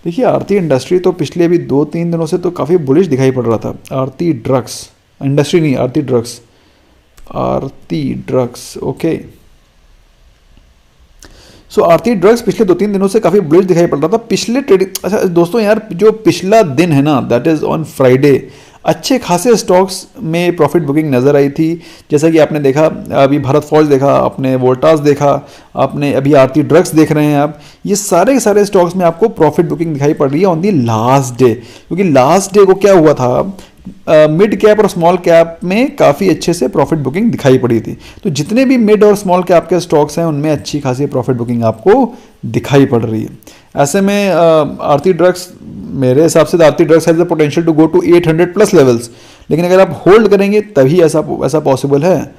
देखिए आरती industry तो पिछले अभी 2-3 दिनों से तो काफ़ी बुलिश दिखाई पड़ रहा था. आरती ड्रग्स इंडस्ट्री नहीं, आरती ड्रग्स. आरती ड्रग्स ओके. सो आरती ड्रग्स पिछले 2-3 दिनों से काफ़ी बुलिश दिखाई पड़ रहा था. पिछले ट्रेडिंग, अच्छा दोस्तों यार, जो पिछला दिन है ना, दैट इज़ ऑन फ्राइडे, अच्छे खासे स्टॉक्स में प्रॉफिट बुकिंग नज़र आई थी. जैसा कि आपने देखा, अभी भारत फॉर्ज देखा आपने, वोल्टास देखा आपने, अभी आरती ड्रग्स देख रहे हैं आप. ये सारे के सारे स्टॉक्स में आपको प्रॉफिट बुकिंग दिखाई पड़ रही है ऑन दी लास्ट डे. क्योंकि लास्ट डे को क्या हुआ था, मिड कैप और स्मॉल कैप में काफ़ी अच्छे से प्रॉफिट बुकिंग दिखाई पड़ी थी. तो जितने भी मिड और स्मॉल कैप के स्टॉक्स हैं उनमें अच्छी खासी प्रॉफिट बुकिंग आपको दिखाई पड़ रही है. ऐसे में आरती ड्रग्स, मेरे हिसाब से Aarti drugs has the potential to go to 800 plus levels. लेकिन अगर आप होल्ड करेंगे तभी ऐसा पॉसिबल है.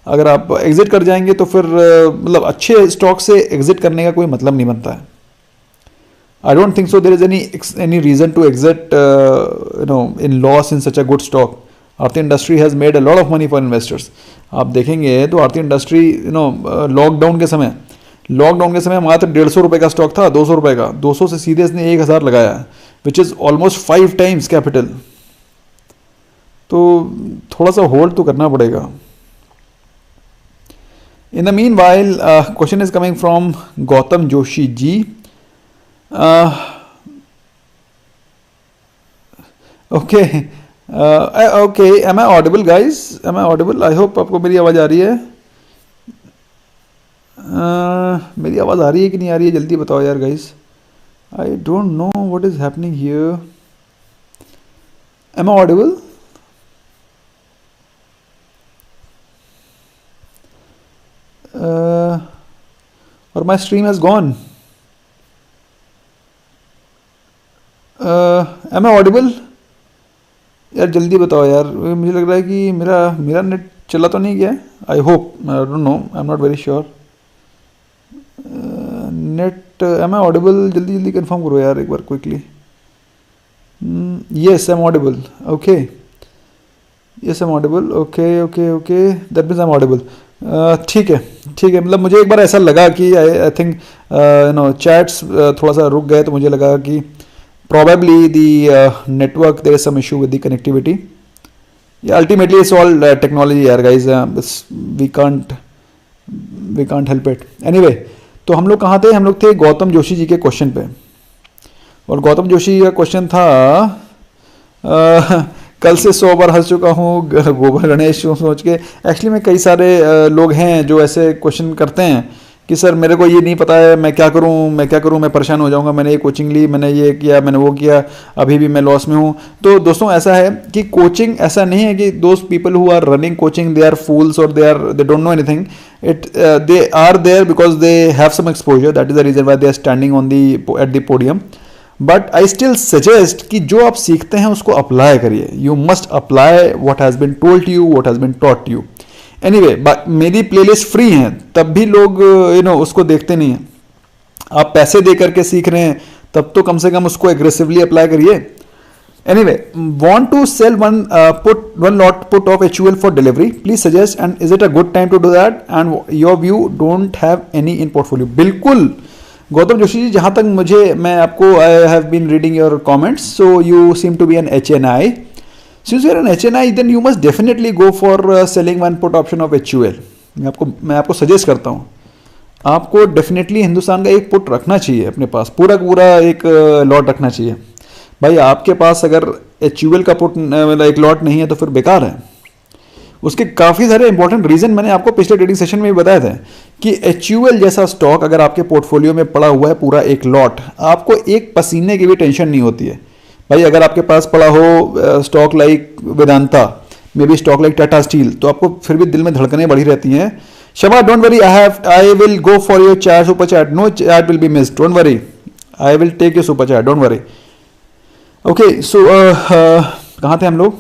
अगर आप एग्जिट कर जाएंगे तो फिर मतलब अच्छे स्टॉक से एग्जिट करने का कोई मतलब नहीं बनता है. I don't think so there is any reason to exit in loss in such a good stock. Aarti Industry has made a lot of money for investors. आप देखेंगे तो आरती इंडस्ट्री लॉकडाउन के समय मात्र 150 रुपये का स्टॉक था, 200 रुपये का. 200 से सीधे इसने 1000 लगाया, which is almost 5 times capital. तो थोड़ा सा होल्ड तो करना पड़ेगा. In the meanwhile question is coming from Gautam Joshi ji. Okay, am I audible guys? Am I audible? I hope आपको मेरी आवाज़ आ रही है. मेरी आवाज़ आ रही है कि नहीं आ रही है, जल्दी बताओ यार guys. I don't know what is happening here. Am I audible? Or my stream has gone. Am I audible? यार जल्दी बताओ यार, मुझे लग रहा है कि मेरा नेट चला तो नहीं गया. I hope, I don't know, I am not very sure. Net, am I audible? जल्दी कंफर्म करो यार एक बार quickly. Yes, I am audible. Okay, yes I am audible. Okay, that means I am audible. ठीक है. मतलब मुझे एक बार ऐसा लगा कि आई थिंक चैट्स थोड़ा सा रुक गए, तो मुझे लगा कि probably the network, there is some issue with the connectivity. Yeah, ultimately it's all technology here guys. We can't help it. Anyway, तो हम लोग कहाँ थे? हम लोग थे गौतम जोशी जी के क्वेश्चन पे. और गौतम जोशी का क्वेश्चन था, कल से 100 बार हंस चुका हूँ गोबर गणेश सोच के. एक्चुअली में कई सारे लोग हैं जो ऐसे क्वेश्चन करते हैं कि सर मेरे को ये नहीं पता है, मैं क्या करूं, मैं परेशान हो जाऊंगा, मैंने ये कोचिंग ली, मैंने ये किया, मैंने वो किया, अभी भी मैं लॉस में हूं. तो दोस्तों ऐसा है कि कोचिंग ऐसा नहीं है कि those people who are running coaching they are fools और they don't know anything. They are there because they have some exposure. That is the reason why they are standing on at the podium. But I still suggest कि जो आप सीखते हैं उसको apply करिए. You must apply what has bin told to you, what has bin taught you. Anyway, मेरी playlist free हैं, तब भी लोग उसको देखते नहीं हैं. आप पैसे दे करके सीख रहे हैं, तब तो कम से कम उसको एग्रेसिवली अप्लाई करिए. Anyway, want to sell one lot put of HUL for delivery, please suggest and is it a good time to do that and your view don't have any in portfolio. बिल्कुल गौतम जोशी जी, जहां तक मैं आपको, I have been reading your comments, so you seem to be an HNI. Since you are an HNI, then you must definitely go for selling one put option of HUL. मैं आपको suggest करता हूँ, आपको definitely Hindustan का एक put रखना चाहिए अपने पास, पूरा एक लॉट रखना चाहिए. भाई आपके पास अगर HUL का पुट एक लॉट नहीं है तो फिर बेकार है. उसके काफ़ी सारे इंपॉर्टेंट रीज़न मैंने आपको पिछले ट्रेडिंग सेशन में भी बताए थे कि HUL जैसा स्टॉक अगर आपके पोर्टफोलियो में पड़ा हुआ है पूरा एक लॉट, आपको एक पसीने की भी टेंशन नहीं होती है. भाई अगर आपके पास पड़ा हो stock like Vedanta, may be stock like Tata steel, तो आपको फिर भी दिल में धड़कनें बढ़ी रहती हैं. Shaba, don't worry, I will go for your chat, super chat, no chat will be missed, don't worry, I will take your super chat, don't worry. Okay, so कहाँ थे हम लोग?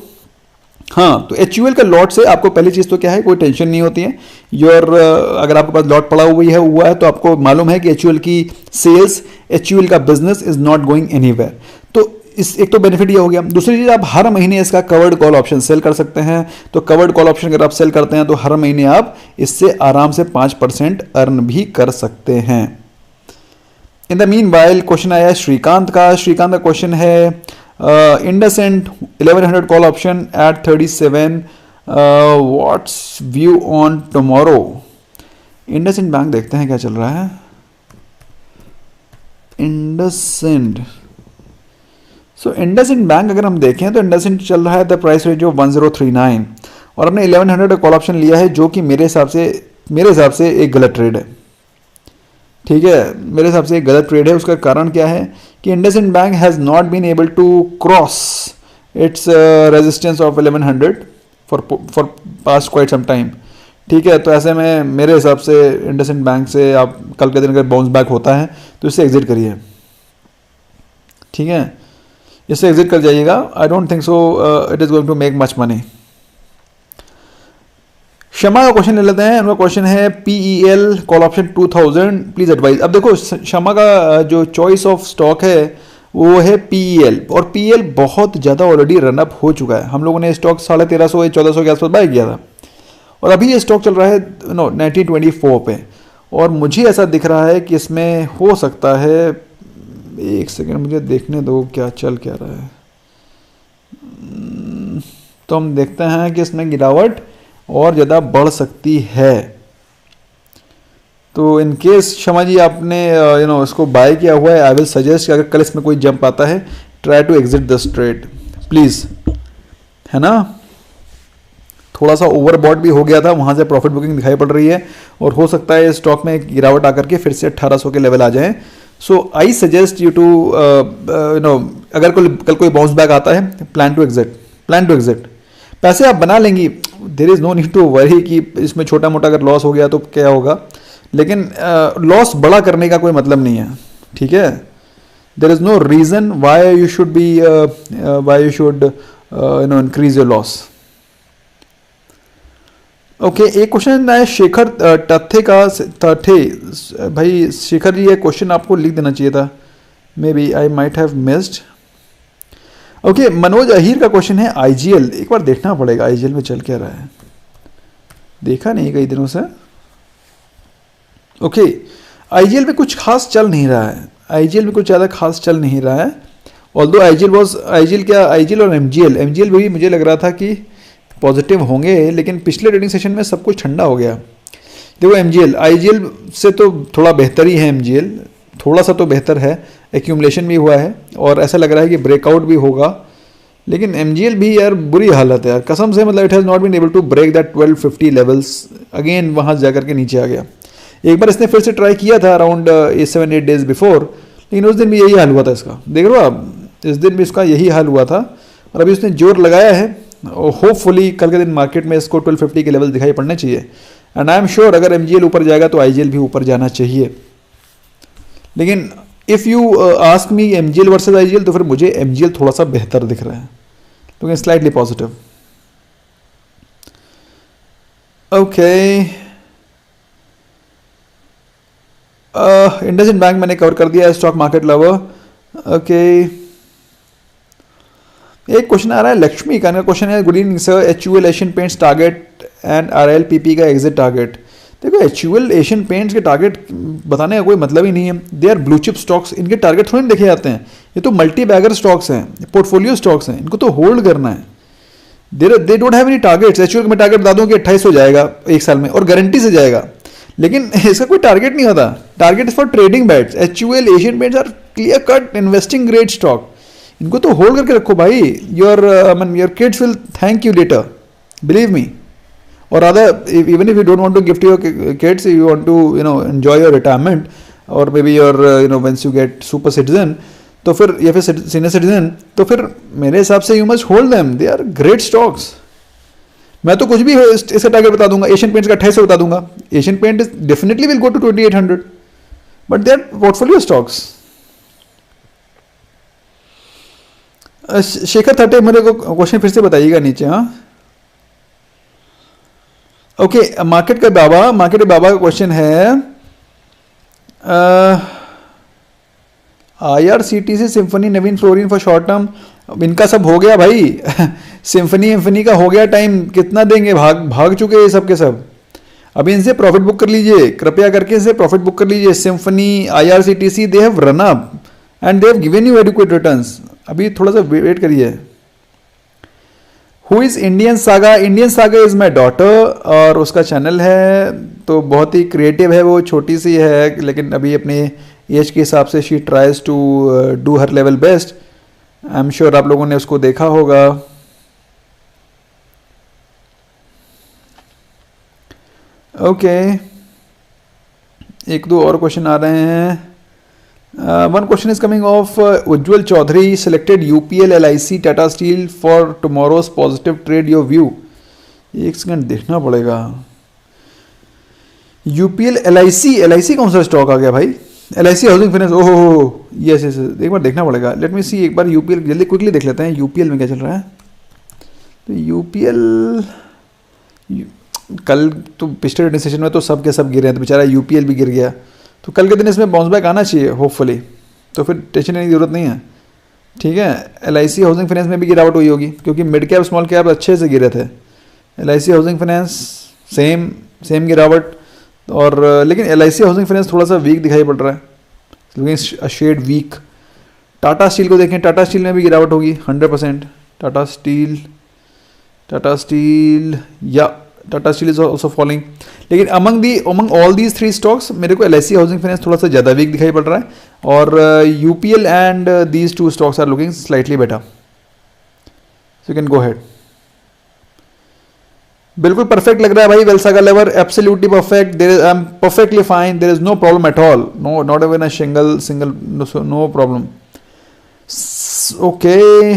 हाँ, तो HUL का लॉट से आपको पहली चीज़ तो क्या है, कोई टेंशन नहीं होती है। अगर आपके पास लॉट पड़ा हुआ है तो आपको मालूम है कि HUL की सेल्स, HUL का business is not going anywhere. तो इस एक तो बेनिफिट ये हो गया। दूसरी चीज़, आप हर महीने इसका कवर्ड कॉल ऑप्शन सेल कर सकते हैं। तो कवर्ड कॉल ऑप्शन अगर आप सेल करते हैं तो हर महीने आप इससे आराम से 5% अर्न भी कर सकते हैं। In the meanwhile question आया है श्रीकांत का क्वेश्चन है IndusInd 1100 call option at 37, what's view on tomorrow. IndusInd bank देखते हैं क्या चल रहा है। इंडसइंड बैंक अगर हम देखें तो इंडसइंड चल रहा है द प्राइस रेंज ऑफ 1039 और हमने 1100 कॉल ऑप्शन लिया है, जो कि मेरे हिसाब से एक गलत ट्रेड है। ठीक है, मेरे हिसाब से एक गलत ट्रेड है। उसका कारण क्या है कि IndusInd bank has not been able to cross its resistance of 1100 for past quite some time. ठीक है, तो ऐसे में मेरे हिसाब से इंडसइंड बैंक से आप कल के दिन अगर बाउंस बैक होता है तो इससे एग्जिट करिए। ठीक है, इससे एग्जिट कर जाइएगा। I don't think so it is going to make much money. Shama का क्वेश्चन ले लेते हैं। उनका क्वेश्चन है PEL call option 2000 please advise. अब देखो शमा का जो चॉइस ऑफ स्टॉक है वो है PEL, और PEL बहुत ज़्यादा ऑलरेडी रनअप हो चुका है। हम लोगों ने स्टॉक 1350 या 1400 के आसपास बाय किया था और अभी ये स्टॉक चल रहा है 1924 पे। और मुझे ऐसा दिख रहा है कि इसमें हो सकता है, एक सेकेंड मुझे देखने दो क्या चल क्या रहा है। तो हम देखते हैं कि इसमें गिरावट और ज़्यादा बढ़ सकती है। तो इन केस शमा जी आपने इसको बाय किया हुआ है, आई विल सजेस्ट कि अगर कल इसमें कोई जंप आता है, try to exit this trade please, है ना। थोड़ा सा ओवरबॉट भी हो गया था, वहाँ से प्रॉफिट बुकिंग दिखाई पड़ रही है और हो सकता है स्टॉक में गिरावट आकर के फिर से 1800 के लेवल आ जाएं। सो आई सजेस्ट यू टू अगर कल कोई बाउंस बैक आता है, प्लान टू एग्जिट। पैसे आप बना लेंगी, there is no need to worry कि इसमें छोटा मोटा अगर लॉस हो गया तो क्या होगा, लेकिन लॉस बड़ा करने का कोई मतलब नहीं है। ठीक है, there is no reason why you should increase your loss. Okay, एक क्वेश्चन है शेखर टथे भाई शेखर जी, ये क्वेश्चन आपको लिख देना चाहिए था, maybe I might have missed. Okay, Manoj Ahir का क्वेश्चन है IGL, एक बार देखना पड़ेगा IGL में चल क्या रहा है, देखा नहीं कई दिनों से। ओके, IGL में कुछ खास चल नहीं रहा है, IGL में कुछ ज़्यादा खास चल नहीं रहा है। ऑल्दो IGL और MGL भी मुझे लग रहा था कि पॉजिटिव होंगे, लेकिन पिछले ट्रेडिंग सेशन में सब कुछ ठंडा हो गया। देखो IGL से तो थोड़ा बेहतर ही है, MGL थोड़ा सा तो बेहतर है, एक्यूमुलेशन भी हुआ है और ऐसा लग रहा है कि ब्रेकआउट भी होगा। लेकिन MGL भी यार बुरी हालत है यार, कसम से, मतलब it has not been able to break that 1250 levels again, वहाँ जा करके नीचे आ गया। एक बार इसने फिर से ट्राई किया था अराउंड 7-8 डेज बिफोर, लेकिन उस दिन भी यही हाल हुआ था इसका, देख रहे हो आप, इस दिन भी इसका यही हाल हुआ था। और अभी उसने जोर लगाया है और होपफुली कल के दिन मार्केट में इसको 1250 के लेवल दिखाई पड़ने चाहिए। एंड आई एम श्योर अगर MGL ऊपर जाएगा तो IGL भी ऊपर जाना चाहिए। लेकिन if you ask me MGL versus IGL, तो फिर मुझे MGL थोड़ा सा बेहतर दिख रहा है, तो slightly positive. Okay, IndusInd bank मैंने कवर कर दिया है, स्टॉक मार्केट लवर। ओके, एक क्वेश्चन आ रहा है लक्ष्मी का क्वेश्चन है, good evening sir, HUL Asian Paints target and RLPP का एग्जिट टारगेट। देखो HUL एशियन पेंट्स के टारगेट बताने का कोई मतलब ही नहीं है, they are blue chip stocks, इनके टारगेट थोड़ी देखे जाते हैं, ये तो मल्टी बैगर स्टॉक्स हैं, पोर्टफोलियो स्टॉक्स हैं, इनको तो होल्ड करना है। They don't have any targets. HUL का मैं टारगेट बता दूं कि 28 हो जाएगा एक साल में और गारंटी से जाएगा, लेकिन इसका कोई टारगेट नहीं होता। Target is for trading bets. HUL Asian paints are clear cut investing grade stock, इनको तो होल्ड करके रखो भाई। Your kids will thank you later, believe me. और other even if you don't want to gift your kids, you want to enjoy your retirement और may be your whens you get super citizen, तो फिर या फिर senior citizen, तो फिर मेरे हिसाब से you must hold them, they are great stocks. मैं तो कुछ भी इसका टारगेट बता दूंगा, एशियन पेंट्स का 2800 बता दूंगा, Asian paint definitely will go to 2800, but they are portfolio stocks. Shekhar थर्टे मेरे को क्वेश्चन फिर से बताइएगा नीचे। हाँ, ओके, मार्केट का बाबा का क्वेश्चन है IRCTC symphony Naveen fluorine for short term. इनका सब हो गया भाई सिम्फनी का हो गया टाइम, कितना देंगे, भाग चुके हैं सब के सब। अभी इनसे प्रॉफिट बुक कर लीजिए, कृपया करके इनसे प्रॉफिट बुक कर लीजिए। Symphony, IRCTC, they have run up and they have given you adequate returns. अभी थोड़ा सा वेट करिए। Who is Indian saga? Indian saga is my daughter और उसका चैनल है, तो बहुत ही क्रिएटिव है वो, छोटी सी है लेकिन अभी अपने एज के हिसाब से she tries to do her level best. I am sure आप लोगों ने उसको देखा होगा। ओके, एक दो और क्वेश्चन आ रहे हैं। One question is coming of Ujjwal Chaudhary, selected UPL, LIC, Tata steel for tomorrow's positive trade, your view. एक सेकंड देखना पड़ेगा। UPL, LIC कौन सा स्टॉक आ गया भाई? LIC हाउसिंग फाइनेंस, ओहो यस, एक बार देखना पड़ेगा। लेट मी सी, एक बार UPL जल्दी क्विकली देख लेते हैं UPL में क्या चल रहा है। तो UPL कल तो पिछले ट्रेडिंग सेशन में तो सब के सब गिरे हैं, तो बेचारा UPL भी गिर गया। तो कल के दिन इसमें बाउंस बैक आना चाहिए होपफुली, तो फिर टेंशन लेने की जरूरत नहीं है। ठीक है, LIC हाउसिंग फाइनेंस में भी गिरावट हुई होगी क्योंकि मिड कैप स्मॉल कैप अच्छे से गिरे थे। LIC हाउसिंग फाइनेंस सेम गिरावट, और लेकिन LIC हाउसिंग फाइनेंस थोड़ा सा वीक दिखाई पड़ रहा है, लेकिन शेड वीक। टाटा स्टील को देखें, टाटा स्टील में भी गिरावट होगी 100%। Tata steel is also falling. लेकिन among all these three stocks मेरे को LIC हाउसिंग फाइनेंस थोड़ा सा ज़्यादा वीक दिखाई पड़ रहा है, और UPL and these two stocks are looking slightly better. So you can go head. बिल्कुल परफेक्ट लग रहा है भाई, वेलसागा लेवर absolutely perfect, there is, I am perfectly fine, there is no problem at all, no not even a single no problem. Okay,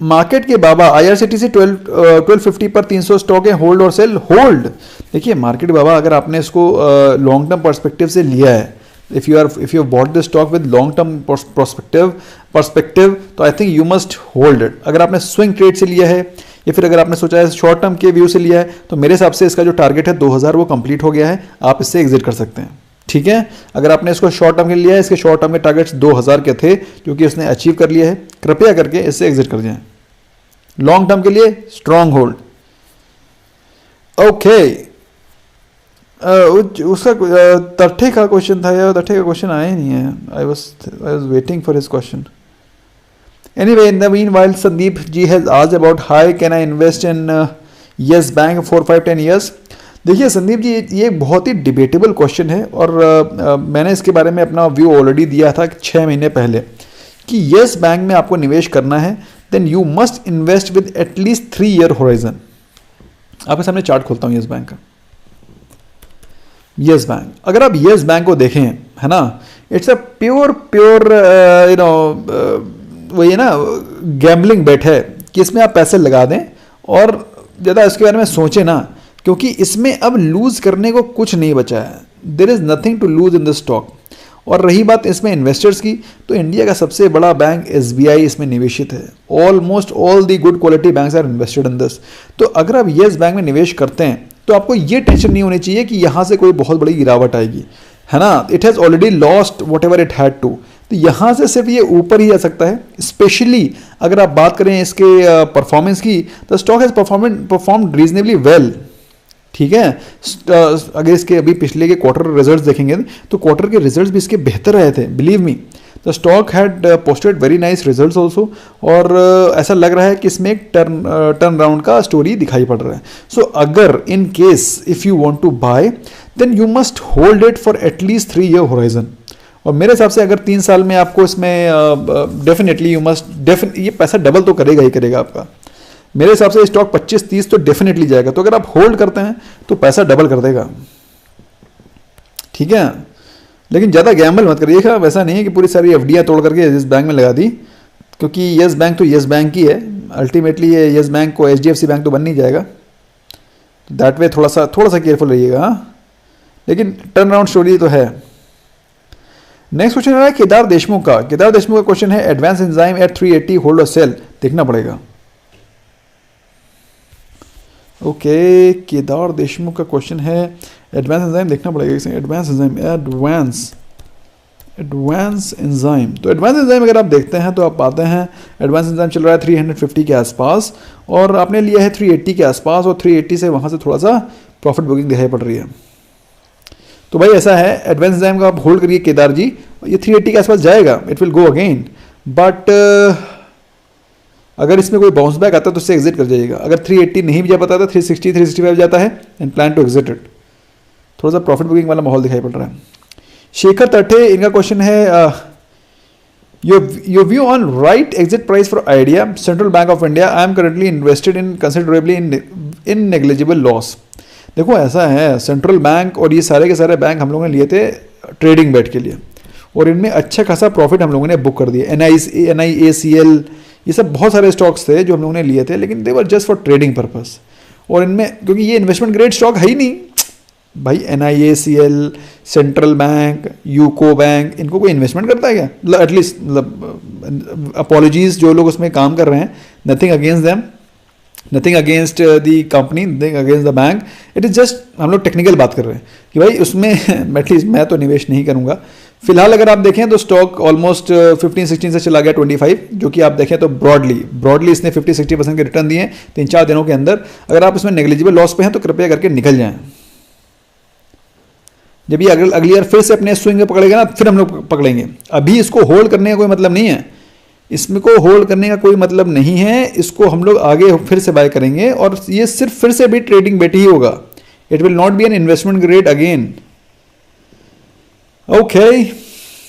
market के बाबा IRCTC 1250 पर 300 स्टॉक है, होल्ड और सेल? होल्ड। देखिए मार्केट बाबा, अगर आपने इसको लॉन्ग टर्म पर्सपेक्टिव से लिया है, if you bought the stock with long term perspective, तो I think you must hold it. अगर आपने स्विंग ट्रेड से लिया है या फिर अगर आपने सोचा है शॉर्ट टर्म के व्यू से लिया है, तो मेरे हिसाब से इसका जो टारगेट है 2000 वो कंप्लीट हो गया है, आप इससे एग्जिट कर सकते हैं। ठीक है, अगर आपने इसको शॉर्ट टर्म के लिए लिया है, इसके शॉर्ट टर्म के टारगेट्स 2000 के थे जो कि उसने अचीव कर लिया है, कृपया करके इससे एग्जिट कर जाएं। लॉन्ग टर्म के लिए स्ट्रॉन्ग होल्ड। ओके, उसका तट्ठे का क्वेश्चन था यार, तट्ठे का क्वेश्चन आया ही नहीं है। I was waiting for his question. Anyway, in the meanwhile Sandeep ji has asked about hi can I invest in Yes Bank 4, 5, 10 years. देखिए संदीप जी, ये बहुत ही डिबेटेबल क्वेश्चन है, और मैंने इसके बारे में अपना व्यू ऑलरेडी दिया था 6 महीने पहले कि यस बैंक में आपको निवेश करना है, then you must invest with at least 3 year horizon. आपके सामने चार्ट खोलता हूँ यस बैंक का। यस बैंक, अगर आप यस बैंक को देखें, है ना, इट्स अ प्योर वही है ना, गैम्बलिंग बेट है कि इसमें आप पैसे लगा दें और ज़्यादा इसके बारे में सोचें ना, क्योंकि इसमें अब लूज करने को कुछ नहीं बचा है। There is nothing to lose in this stock. और रही बात इसमें इन्वेस्टर्स की, तो इंडिया का सबसे बड़ा बैंक SBI इसमें निवेशित है। Almost all the good quality banks are invested in this. तो अगर आप येस बैंक में निवेश करते हैं तो आपको ये टेंशन नहीं होनी चाहिए कि यहाँ से कोई बहुत बड़ी गिरावट आएगी, है ना। It has already lost whatever it had to, तो यहाँ से सिर्फ ये ऊपर ही आ सकता है। स्पेशली अगर आप बात करें इसके परफॉर्मेंस की, the stock has performed reasonably well. ठीक है, अगर इसके अभी पिछले के क्वार्टर रिजल्ट्स देखेंगे तो क्वार्टर के रिजल्ट्स भी इसके बेहतर रहे थे। Believe me, the stock had posted very nice results also, और ऐसा लग रहा है कि इसमें एक टर्न राउंड का स्टोरी दिखाई पड़ रहा है। सो अगर in case if you want to buy, then you must hold it for at least 3 year horizon. और मेरे हिसाब से अगर 3 साल में आपको इसमें डेफिनेटली यू मस्ट ये पैसा डबल तो करेगा ही करेगा आपका। मेरे हिसाब से स्टॉक 25-30 तो डेफिनेटली जाएगा। तो अगर आप होल्ड करते हैं तो पैसा डबल कर देगा। ठीक है, लेकिन ज़्यादा गैम्बल मत करिएगा। वैसा नहीं है कि पूरी सारी एफडियाँ तोड़ करके येस बैंक में लगा दी, क्योंकि येस बैंक तो येस बैंक ही है। अल्टीमेटली ये येस बैंक को HDFC बैंक तो बन नहीं जाएगा। दैट वे थोड़ा सा केयरफुल रहिएगा। हाँ, लेकिन टर्न अराउंड स्टोरी तो है। नेक्स्ट क्वेश्चन है केदार देशमुख का। केदार देशमुख का क्वेश्चन है एडवांस एंजाइम एट 380 होल्ड और सेल। देखना पड़ेगा। ओके, केदार देशमुख का क्वेश्चन है, एडवांस एंजाइम देखना पड़ेगा, एडवांस एंजाइम, एडवांस एंजाइम। तो एडवांस एंजाइम अगर आप देखते हैं तो आप पाते हैं एडवांस एंजाइम चल रहा है 350 के आसपास, और आपने लिया है 380 के आसपास, और 380 से वहाँ से थोड़ा सा प्रॉफिट बुकिंग दिखाई पड़ रही है। तो भाई ऐसा है, एडवांस एंजाइम का आप होल्ड करिए केदार जी, ये 380 के आसपास जाएगा, it will go again, but अगर इसमें कोई बाउंस बैक आता है तो उससे एग्जिट कर जाइएगा। अगर 380 नहीं भी जा पाता था, 360 365 जाता है, and plan to exit it. थोड़ा सा प्रॉफिट बुकिंग वाला माहौल दिखाई पड़ रहा है। शेखर तटे, इनका क्वेश्चन है, your view on right exit price for idea, central bank of India, I am currently invested in considerably in negligible loss. देखो ऐसा है, सेंट्रल बैंक और ये सारे के सारे बैंक हम लोगों ने लिए थे ट्रेडिंग बैट के लिए, और इनमें अच्छा खासा प्रॉफिट हम लोगों ने बुक कर दिया। NIACL, ये सब बहुत सारे स्टॉक्स थे जो हम लोगों ने लिए थे, लेकिन they were just for trading purpose. और इनमें क्योंकि ये इन्वेस्टमेंट ग्रेड स्टॉक है ही नहीं भाई, NIACL, central bank, UCO bank, इनको कोई इन्वेस्टमेंट करता है क्या? मतलब एटलीस्ट, मतलब अपॉलॉजीज जो लोग उसमें काम कर रहे हैं, nothing against them, nothing against the company, nothing against the bank, it is just हम लोग टेक्निकल बात कर रहे हैं कि भाई उसमें एटलीस्ट मैं तो निवेश नहीं करूँगा। फिलहाल अगर आप देखें तो स्टॉक ऑलमोस्ट 15-16 से चला गया 25, जो कि आप देखें तो ब्रॉडली इसने 50-60% के रिटर्न दिए 3-4 दिनों के अंदर। अगर आप इसमें नेग्लिजिबल लॉस पे हैं तो कृपया करके निकल जाएं। जब ये अगली बार फिर से अपने स्विंग में पकड़ेगा ना, फिर हम लोग पकड़ेंगे। अभी इसको होल्ड करने का कोई मतलब नहीं है, इसमें को होल्ड करने का कोई मतलब नहीं है, इसको हम लोग आगे फिर से बाय करेंगे, और ये सिर्फ फिर से भी ट्रेडिंग बेट ही होगा, it will not B an investment grade again. Okay,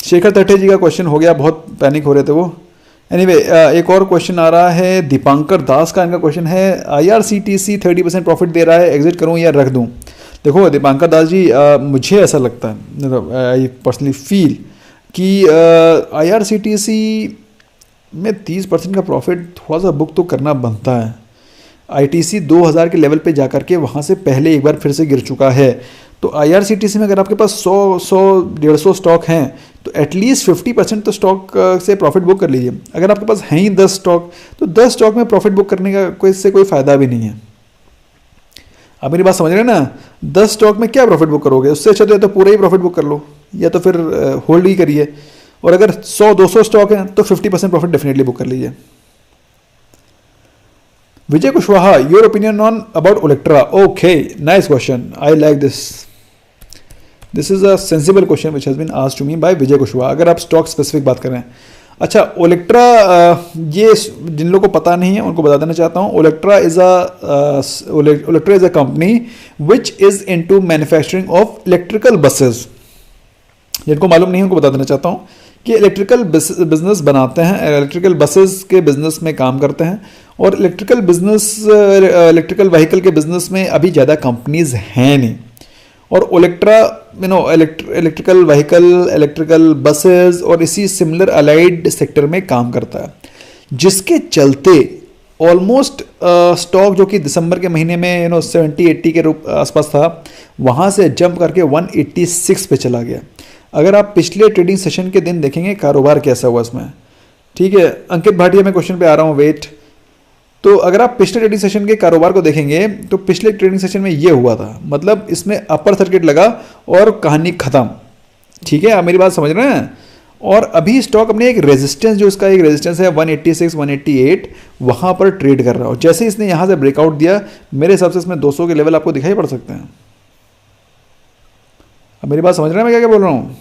Shekhar तटे जी का क्वेश्चन हो गया, बहुत पैनिक हो रहे थे वो। एनीवे, एक और क्वेश्चन आ रहा है दीपांकर दास का, इनका क्वेश्चन है IRCTC 30% प्रॉफिट दे रहा है, एग्जिट करूं या रख दूं? देखो दीपांकर दास जी, मुझे ऐसा लगता है, आई पर्सनली फील कि IRCTC में 30% का प्रॉफिट थोड़ा सा बुक तो करना बनता है। ITC 2000 के लेवल पे जाकर के वहाँ से पहले एक बार फिर से गिर चुका है, तो IRCTC में अगर आपके पास 100-150 स्टॉक हैं तो एटलीस्ट 50% तो स्टॉक से प्रॉफिट बुक कर लीजिए। अगर आपके पास हैं ही 10 स्टॉक, तो 10 स्टॉक में प्रॉफिट बुक करने का इससे कोई फ़ायदा भी नहीं है। आप मेरी बात समझ रहे हैं ना? 10 स्टॉक में क्या प्रॉफिट बुक करोगे? उससे अच्छा तो या तो पूरा ही प्रॉफिट बुक कर लो, या तो फिर होल्ड ही करिए। और अगर 100-200 स्टॉक हैं तो 50% प्रॉफिट डेफिनेटली बुक कर लीजिए। Vijay Kushwaha, your opinion on about Olectra? Okay, nice question, I like this. This is a sensible question which has been asked to me by Vijay Kushwaha. अगर आप स्टॉक स्पेसिफिक बात करें, अच्छा ओलेक्ट्रा, ये जिन लोगों को पता नहीं है उनको बता देना चाहता हूँ। Olectra is a company which is into manufacturing of electrical buses. जिनको मालूम नहीं है उनको बता देना चाहता हूँ कि इलेक्ट्रिकल बिजनेस बनाते हैं, इलेक्ट्रिकल बसेस के बिजनेस में काम करते हैं, और इलेक्ट्रिकल व्हीकल के बिजनेस में अभी ज़्यादा कंपनीज हैं नहीं। और Olectra electrical vehicle, electrical buses और इसी सिमिलर अलाइड सेक्टर में काम करता है, जिसके चलते ऑलमोस्ट स्टॉक जो कि दिसंबर के महीने में 70-80 के आसपास था, वहाँ से जंप करके 186 पे चला गया। अगर आप पिछले ट्रेडिंग सेशन के दिन देखेंगे कारोबार कैसा हुआ इसमें, ठीक है। अंकित भाटिया, मैं क्वेश्चन पे आ रहा हूँ, वेट। तो अगर आप पिछले ट्रेडिंग सेशन के कारोबार को देखेंगे तो पिछले ट्रेडिंग सेशन में ये हुआ था, मतलब इसमें अपर सर्किट लगा और कहानी खत्म, ठीक है। आप मेरी बात समझ रहे हैं? और अभी स्टॉक अपने एक रेजिस्टेंस, जो इसका एक रेजिस्टेंस है 186 188, वहाँ पर ट्रेड कर रहा है। और जैसे इसने यहाँ से ब्रेकआउट दिया, मेरे हिसाब से इसमें 200 के लेवल आपको दिखाई पड़ सकते हैं। अब मेरी बात समझ रहे हैं मैं क्या क्या बोल रहा हूँ?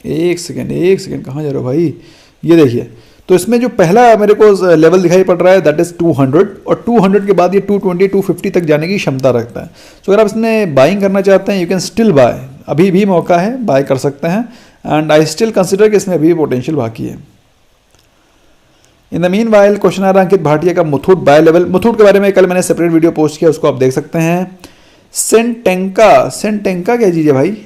एक सेकेंड, कहाँ जा रहे हो भाई? ये देखिए, तो इसमें जो पहला मेरे को लेवल दिखाई पड़ रहा है दैट इज 200, और 200 के बाद ये 220 250 तक जाने की क्षमता रखता है। तो अगर आप इसमें बाइंग करना चाहते हैं, यू कैन स्टिल बाय, अभी भी मौका है, बाय कर सकते हैं। एंड आई स्टिल कंसिडर कि इसमें अभी भी पोटेंशियल बाकी है। In the meanwhile question आ रहा है अंकित भाटिया का, मुथूट बाय लेवल। मुथूट के बारे में कल मैंने सेपरेट वीडियो पोस्ट किया, उसको आप देख सकते हैं। सेंटेंका क्या चीज़ है भाई?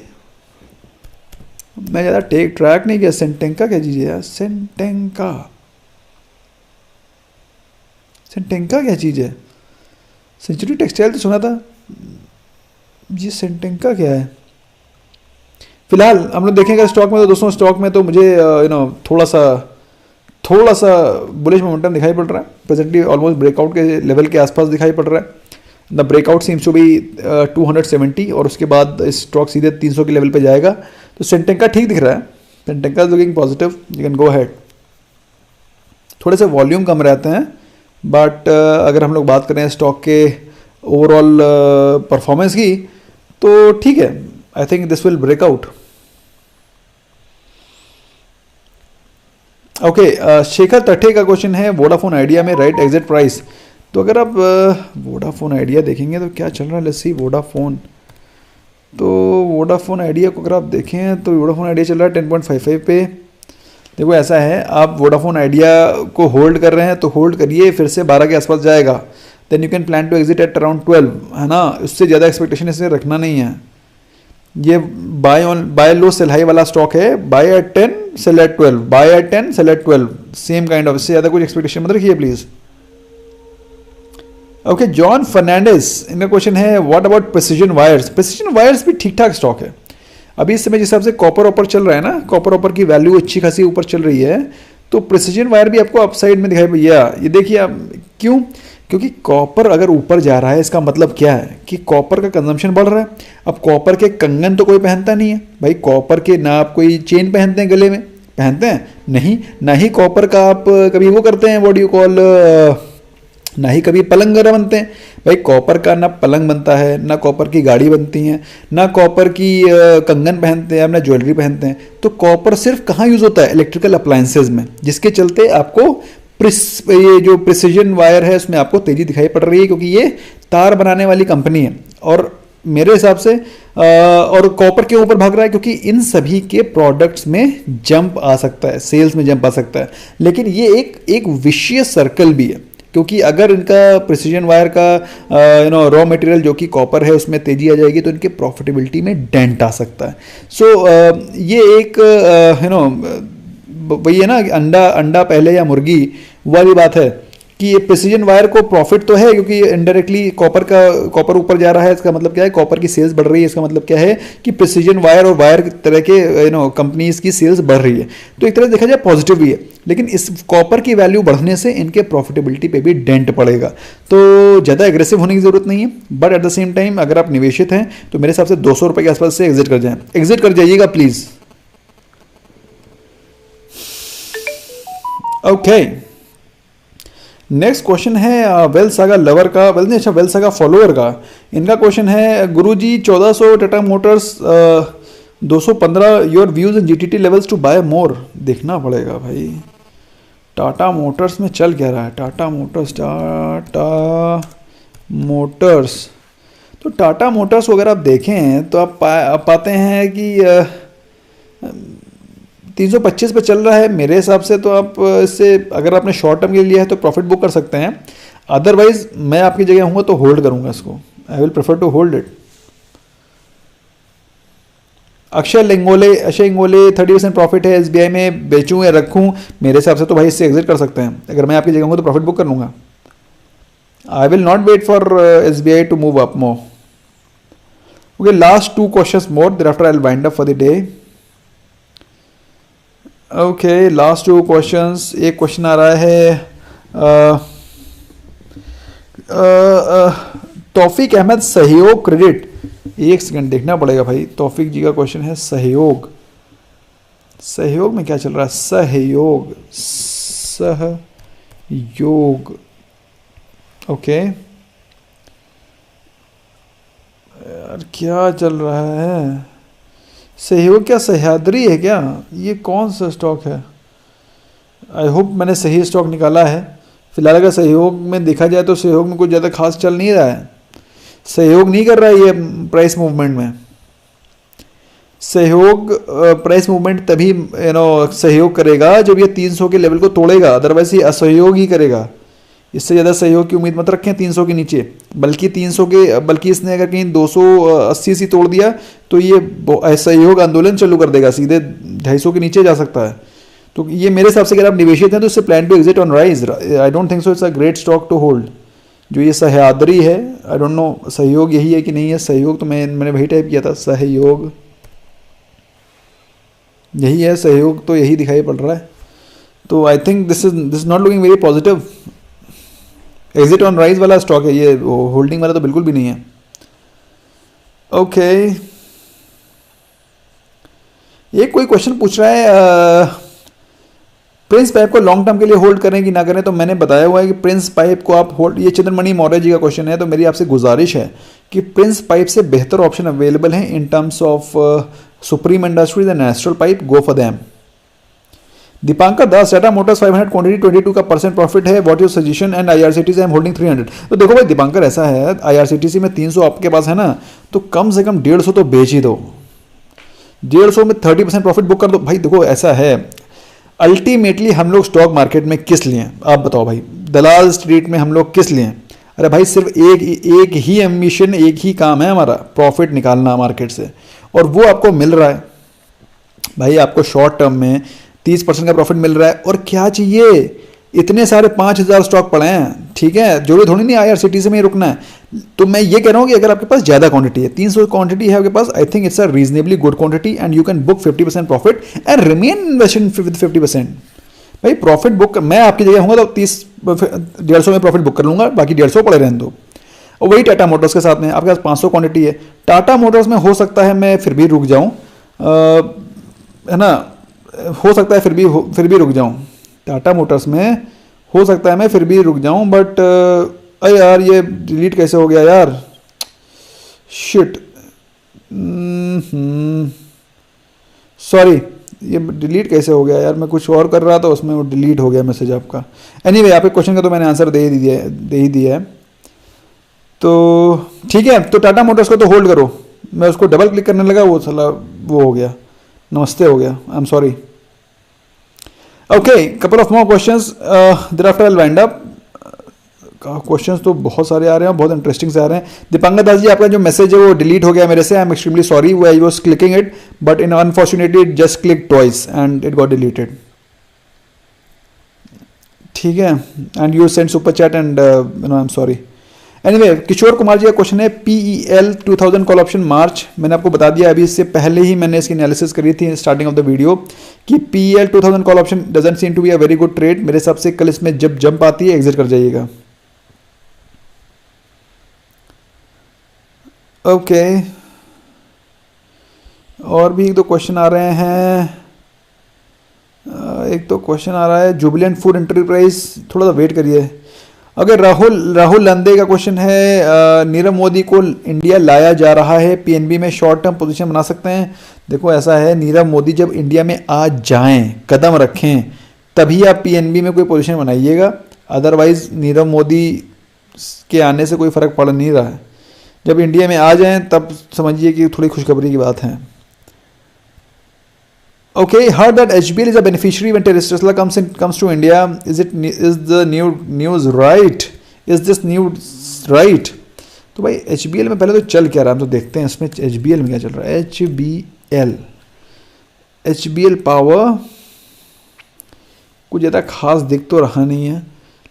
मैं ज़्यादा ट्रैक नहीं किया। सेंटेंका क्या चीज़ है यार? सेंटेंका क्या चीज़ है? सेंचुरी टेक्सटाइल तो सुना था, ये सेंटेंका क्या है? फिलहाल हम लोग देखेंगे स्टॉक में, तो दोस्तों स्टॉक में तो मुझे थोड़ा सा बुलिश मोमेंटम दिखाई पड़ रहा है। प्रेजेंटली ऑलमोस्ट ब्रेकआउट के लेवल के आसपास दिखाई पड़ रहा है। The breakout seems to be 270 और उसके बाद स्टॉक सीधे 300 के लेवल पे जाएगा। तो सेंटेंका ठीक दिख रहा है, सेंटेंका is looking positive, you can go ahead. थोड़े से वॉल्यूम कम रहते हैं बट अगर हम लोग बात करें स्टॉक के ओवरऑल परफॉर्मेंस की तो ठीक है, I think this will break out. Okay, Shekhar Thatte का क्वेश्चन है वोडाफोन आइडिया में राइट एग्जिट प्राइस। तो अगर आप वोडाफोन आइडिया देखेंगे तो क्या चल रहा है, लेट्स सी वोडाफोन। तो वोडाफोन आइडिया को अगर आप देखें तो वोडाफोन आइडिया चल रहा है 10.55 पे। देखो ऐसा है, आप वोडाफोन आइडिया को होल्ड कर रहे हैं तो होल्ड करिए, फिर से 12 के आसपास जाएगा, then you can plan to exit at around 12, है ना। उससे ज़्यादा एक्सपेक्टेशन इसे रखना नहीं है। ये बाय लो सेल हाई वाला स्टॉक है, buy at 10 sell at 12, buy at 10 sell at 12, same kind of. इससे ज़्यादा कुछ एक्सपेक्टेशन मत रखिए प्लीज़। ओके, जॉन फर्नांडिस, इनका क्वेश्चन है what about precision wires. Precision wires भी ठीक ठाक स्टॉक है अभी इस समय, जिस हिसाब से कॉपर ऑपर चल रहा है ना, कॉपर ऑपर की वैल्यू अच्छी खासी ऊपर चल रही है, तो प्रिसीजन वायर भी आपको अपसाइड में दिखाई भैया। ये देखिए आप, क्यों? क्योंकि कॉपर अगर ऊपर जा रहा है इसका मतलब क्या है कि कॉपर का कंजम्पशन बढ़ रहा है। अब कॉपर के कंगन तो कोई पहनता नहीं है भाई, कॉपर के ना आप कोई चेन पहनते हैं गले में, पहनते हैं नहीं, ना ही कॉपर का आप कभी वो करते हैं, व्हाट यू कॉल, ना ही कभी पलंग वगैरह बनते हैं भाई। कॉपर का ना पलंग बनता है, ना कॉपर की गाड़ी बनती है, ना कॉपर की कंगन पहनते हैं, ना ज्वेलरी पहनते हैं। तो कॉपर सिर्फ कहाँ यूज़ होता है? इलेक्ट्रिकल अप्लायंसेज में, जिसके चलते आपको ये जो प्रिसीजन वायर है उसमें आपको तेजी दिखाई पड़ रही है, क्योंकि ये तार बनाने वाली कंपनी है और मेरे हिसाब से और कॉपर के ऊपर भाग रहा है, क्योंकि इन सभी के प्रोडक्ट्स में जंप आ सकता है, सेल्स में जंप आ सकता है। लेकिन ये एक विशियस सर्कल भी है, क्योंकि अगर इनका प्रिसीजन वायर का रॉ मटेरियल जो कि कॉपर है उसमें तेजी आ जाएगी तो इनके प्रॉफिटेबिलिटी में डेंट आ सकता है। सो ये एक वही है ना, अंडा पहले या मुर्गी वाली बात है कि ये प्रिसीजन वायर को प्रॉफिट तो है, क्योंकि इनडायरेक्टली कॉपर ऊपर जा रहा है। इसका मतलब क्या है? कॉपर की सेल्स बढ़ रही है। इसका मतलब क्या है कि प्रिसीजन वायर और वायर तरह के कंपनीज की सेल्स बढ़ रही है। तो एक तरह से देखा जाए पॉजिटिव भी है, लेकिन इस कॉपर की वैल्यू बढ़ने से इनके प्रॉफिटेबिलिटी पे भी डेंट पड़ेगा। तो ज़्यादा एग्रेसिव होने की जरूरत नहीं है, but at the same time अगर आप निवेशित हैं तो मेरे हिसाब से 200 रुपये के आसपास से एग्जिट कर जाइएगा प्लीज़। ओके, नेक्स्ट क्वेश्चन है वेल सागा लवर का, वेल सागा फॉलोअर का। इनका क्वेश्चन है गुरुजी 1400 Tata Motors 215 your views in GTT levels to buy more. देखना पड़ेगा भाई टाटा मोटर्स में चल क्या रहा है। टाटा मोटर्स तो टाटा मोटर्स को अगर आप देखें तो आप पाते हैं कि 325 पे चल रहा है। मेरे हिसाब से तो आप इससे अगर आपने शॉर्ट टर्म के लिए लिया है तो प्रॉफिट बुक कर सकते हैं, अदरवाइज मैं आपकी जगह हूँगा तो होल्ड करूँगा इसको। I will prefer to hold it. Akshay Ingole 30% profit है, एसबीआई में बेचूं या रखूं? मेरे हिसाब से तो भाई इससे एग्जिट कर सकते हैं। अगर मैं आपकी जगह हूँ तो प्रॉफिट बुक कर लूँगा। I will not wait for SBI to move up more. Okay, last 2 questions more, thereafter I will wind up for the day. Okay, last 2 questions. एक क्वेश्चन आ रहा है तौफीक अहमद सहयोग क्रेडिट। एक सेकंड देखना पड़ेगा भाई, तौफीक जी का क्वेश्चन है सहयोग में क्या चल रहा है? सहयोग ओके यार, क्या चल रहा है? सहयोग क्या सह्याद्री है क्या? ये कौन सा स्टॉक है? आई होप मैंने सही स्टॉक निकाला है। फिलहाल अगर सहयोग में देखा जाए तो सहयोग में कुछ ज़्यादा खास चल नहीं रहा है। सहयोग नहीं कर रहा है ये प्राइस मूवमेंट में। सहयोग प्राइस मूवमेंट तभी सहयोग करेगा जब ये 300 के लेवल को तोड़ेगा, अदरवाइज ये असहयोग ही करेगा। इससे ज़्यादा सहयोग की उम्मीद मत रखें 300 के नीचे, बल्कि इसने अगर कहीं 280 से तोड़ दिया तो ये सहयोग आंदोलन चालू कर देगा, सीधे 250 के नीचे जा सकता है। तो ये मेरे हिसाब से अगर आप निवेशित हैं तो इससे plan to exit on rise. I don't think so it's a great stock to hold. जो ये सह्याद्री है, आई डोंट नो सहयोग यही है कि नहीं है। सहयोग तो मैंने वही टाइप किया था, सहयोग यही है, सहयोग तो यही दिखाई पड़ रहा है। तो I think this is not looking very positive. Exit on rise वाला स्टॉक है ये, होल्डिंग वाला तो बिल्कुल भी नहीं है। ओके, ये कोई क्वेश्चन पूछ रहा है प्रिंस पाइप को लॉन्ग टर्म के लिए होल्ड करें कि ना करें। तो मैंने बताया हुआ है कि प्रिंस पाइप को आप होल्ड, ये चंद्रमणि मौर्य जी का क्वेश्चन है, तो मेरी आपसे गुजारिश है कि प्रिंस पाइप से बेहतर ऑप्शन अवेलेबल हैं in terms of supreme industries and astral pipe, go for them. Dipankar Das, Tata Motors 500 quantity 22 का % प्रॉफिट है, what your suggestion, and IRCTC I am holding 300। तो देखो भाई दीपांकर, ऐसा है आईआरसीटीसी में 300 आपके पास है ना, तो कम से कम 150 तो बेच ही दो, 150 में 30% प्रॉफिट बुक कर दो भाई। देखो ऐसा है, अल्टीमेटली हम लोग स्टॉक मार्केट में किस लिए, आप बताओ भाई, दलाल स्ट्रीट में हम लोग किस लिए? अरे भाई सिर्फ एक ही एम्बिशन, एक ही काम है हमारा, प्रॉफिट निकालना मार्केट से, और वो आपको मिल रहा है भाई। आपको शॉर्ट टर्म में 30% का प्रॉफिट मिल रहा है, और क्या चाहिए? इतने सारे 5000 स्टॉक पड़े हैं, ठीक है, जो भी थोड़ी नहीं आईआरसीटीसी में ही रुकना है। तो मैं ये कह रहा हूँ कि अगर आपके पास ज़्यादा क्वांटिटी है, 300 क्वांटिटी है आपके पास, I think it's a reasonably good quantity and you can book 50% profit and remain invested with 50%। भाई प्रॉफिट बुक, मैं आपकी जगह होऊंगा तो 150 में प्रॉफिट बुक कर लूंगा, बाकी 150 पड़े रहने दो। और वही टाटा मोटर्स के साथ में आपके पास 500 क्वांटिटी है, टाटा मोटर्स में हो सकता है मैं फिर भी रुक जाऊँ, है ना, हो सकता है फिर भी रुक जाऊँ, टाटा मोटर्स में हो सकता है मैं फिर भी रुक जाऊं, बट अरे यार ये डिलीट कैसे हो गया यार, शिट, सॉरी, ये डिलीट कैसे हो गया यार, मैं कुछ और कर रहा था उसमें वो डिलीट हो गया मैसेज आपका। एनीवे आपके क्वेश्चन का तो मैंने आंसर दे ही दिया है, तो ठीक है। तो टाटा मोटर्स को तो होल्ड करो, मैं उसको डबल क्लिक करने लगा, वो साला वो हो गया, नमस्ते हो गया, आई am sorry. Okay, couple of more questions thereafter I'll wind up। Questions तो बहुत सारे आ रहे हैं, बहुत इंटरेस्टिंग से आ रहे हैं। दीपांकर दास जी, आपका जो मैसेज है वो डिलीट हो गया मेरे से, I am extremely sorry, I was clicking it but in unfortunately it just click twice and it got deleted, ठीक है, and you send super chat and I am sorry. Anyway, Kishore Kumar ji का question है PEL 2000 call option मार्च, मैंने आपको बता दिया अभी, इससे पहले ही मैंने इसकी एनालिसिस करी थी स्टार्टिंग ऑफ द वीडियो कि PEL 2000 call option doesn't seem to be a very good trade. मेरे हिसाब से कल इसमें जब जंप आती है एग्जिट कर जाइएगा। ओके, और भी एक दो क्वेश्चन आ रहे हैं, एक तो क्वेश्चन आ रहा है जुबिलेंट फूड एंटरप्राइज, थोड़ा सा वेट करिए। अगर राहुल लंदे का क्वेश्चन है, नीरव मोदी को इंडिया लाया जा रहा है, पीएनबी में शॉर्ट टर्म पोजीशन बना सकते हैं। देखो ऐसा है, नीरव मोदी जब इंडिया में आ जाएं, कदम रखें, तभी आप पीएनबी में कोई पोजीशन बनाइएगा, अदरवाइज नीरव मोदी के आने से कोई फ़र्क पड़ नहीं रहा है। जब इंडिया में आ जाएं तब समझिए कि थोड़ी खुशखबरी की बात है। Okay, heard that HBL is a beneficiary when Tesla comes to India. Is the news right? Is this news right? तो भाई HBL में पहले तो चल क्या रहा है, हम तो देखते हैं इसमें HBL में क्या चल रहा है। HBL पावर कुछ ज़्यादा खास दिख तो रहा नहीं है,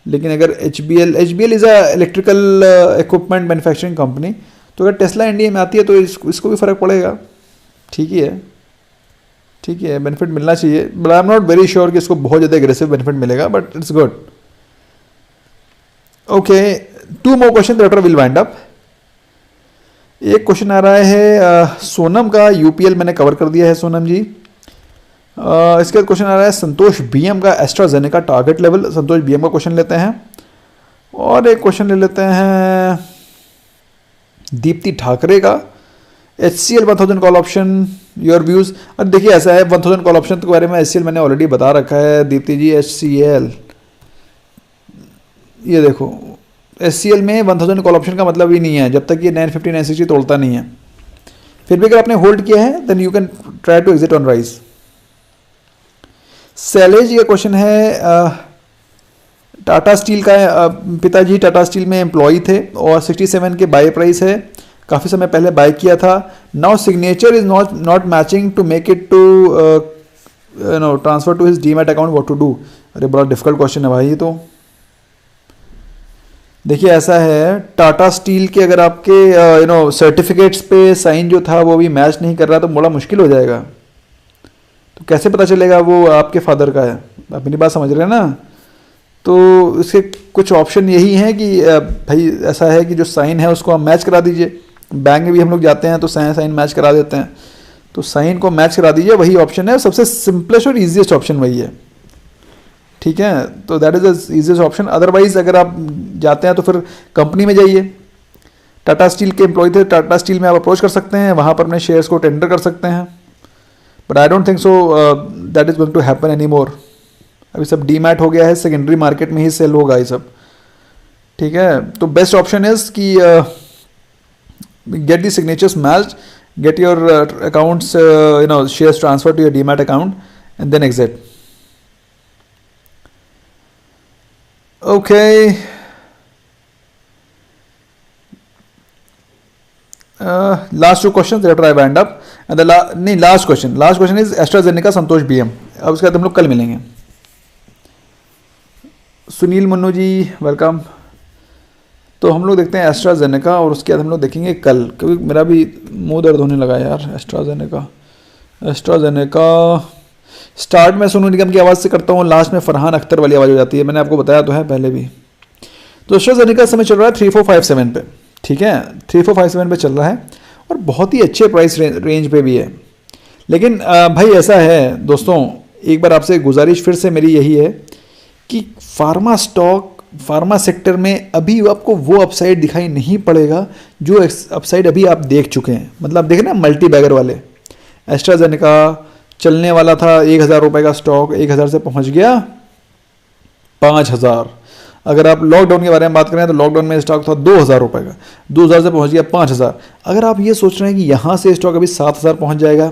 लेकिन अगर HBL is a electrical equipment manufacturing company, तो अगर टेस्ला इंडिया में आती है तो इसको भी फ़र्क पड़ेगा, ठीक ही है, ठीक है, बेनिफिट मिलना चाहिए, but I am not very sure कि इसको बहुत ज़्यादा एग्रेसिव बेनिफिट मिलेगा, but it's good. Okay, 2 more question after will wind up. एक क्वेश्चन आ रहा है सोनम का, यूपीएल मैंने कवर कर दिया है सोनम जी। इसके बाद क्वेश्चन आ रहा है संतोष बीएम का, एस्ट्राजेनेका टारगेट लेवल, संतोष बीएम का क्वेश्चन लेते हैं। और एक क्वेश्चन ले लेते हैं दीप्ति ठाकरे का, HCL 1000 call option, your views. और देखिए ऐसा है, 1000 कॉल ऑप्शन के बारे में HCL मैंने ऑलरेडी बता रखा है दीप्ति जी। HCL, ये देखो HCL में 1000 कॉल ऑप्शन का मतलब ही नहीं है जब तक ये 950 960 तोड़ता नहीं है। फिर भी अगर आपने होल्ड किया है then you can try to exit on rise. Shailesh ji का क्वेश्चन है, टाटा स्टील का, पिताजी टाटा स्टील में एम्प्लॉई थे और 67 के बाय प्राइस है, काफ़ी समय पहले बाय किया था। Now signature is not matching to make it to transfer to his demat account, what to do. अरे बड़ा डिफिकल्ट क्वेश्चन है भाई ये तो। देखिए ऐसा है, टाटा स्टील के अगर आपके सर्टिफिकेट्स पे साइन जो था वो भी मैच नहीं कर रहा तो बड़ा मुश्किल हो जाएगा। तो कैसे पता चलेगा वो आपके फादर का है? आप मेरी बात समझ रहे हैं ना? तो इसके कुछ ऑप्शन यही हैं कि भाई ऐसा है कि जो साइन है उसको आप मैच करा दीजिए। बैंक में भी हम लोग जाते हैं तो साइन मैच करा देते हैं, तो साइन को मैच करा दीजिए, वही ऑप्शन है, सबसे सिंपलेस्ट और ईजिएस्ट ऑप्शन वही है। ठीक है, तो that is the easiest option. Otherwise अगर आप जाते हैं तो फिर कंपनी में जाइए। टाटा स्टील के एम्प्लॉय थे, टाटा स्टील में आप अप्रोच कर सकते हैं, वहाँ पर अपने शेयर्स को टेंडर कर सकते हैं। But I don't think so that is going to happen anymore. अभी सब डीमैट हो गया है, सेकेंडरी मार्केट में ही सेल होगा ये सब। ठीक है, तो बेस्ट ऑप्शन इज कि get the signatures matched, get your accounts shares transferred to your demat account and then exit. Okay, last two questions that I wind up, and the last question is AstraZeneca Santosh BM। अब उसके बाद हम लोग कल मिलेंगे। सुनील मन्नू जी welcome. तो हम लोग देखते हैं एस्ट्राजेनेका और उसके बाद हम लोग देखेंगे कल, क्योंकि मेरा भी मुंह दर्द होने लगा यार। एस्ट्राजेनेका स्टार्ट में सोनू निगम की आवाज़ से करता हूँ, लास्ट में फरहान अख्तर वाली आवाज़ हो जाती है, मैंने आपको बताया तो है पहले भी। तो एस्ट्राजेनेका समय चल रहा है 3457 पे। ठीक है, 3457 पे चल रहा है और बहुत ही अच्छे प्राइस रेंज पे भी है। लेकिन भाई ऐसा है दोस्तों, एक बार आपसे गुजारिश फिर से मेरी यही है कि फार्मा सेक्टर में अभी आपको वो अपसाइड दिखाई नहीं पड़ेगा जो अपसाइड अभी आप देख चुके हैं। मतलब देखें ना, मल्टी बैगर वाले एस्ट्राजेनेका चलने वाला था 1000 रुपये का स्टॉक, 1000 से पहुंच गया 5000। अगर आप लॉकडाउन के बारे में बात करें तो लॉकडाउन में स्टॉक था 2000 रुपये का, 2000 से पहुंच गया 5000। अगर आप ये सोच रहे हैं कि यहाँ से स्टॉक अभी 7000 पहुंच जाएगा,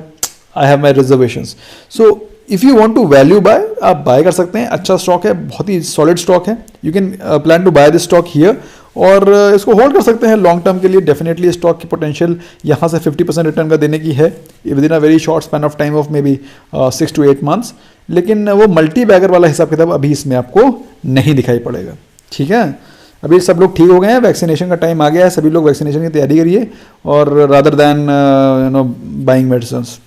I have my reservations. So if you want to value buy, आप बाय कर सकते हैं, अच्छा स्टॉक है, बहुत ही सॉलिड स्टॉक है। You can plan to buy this stock here और इसको होल्ड कर सकते हैं लॉन्ग टर्म के लिए। डेफिनेटली स्टॉक की पोटेंशियल यहाँ से 50% रिटर्न का देने की है with in a very short span of time of may be 6 to 8 months। लेकिन वो मल्टी बैगर वाला हिसाब किताब अभी इसमें आपको नहीं दिखाई पड़ेगा। ठीक है, अभी सब लोग ठीक हो गए हैं, वैक्सीनेशन का टाइम आ गया है, सभी लोग वैक्सीनेशन की तैयारी करिए और rather than buying medicines.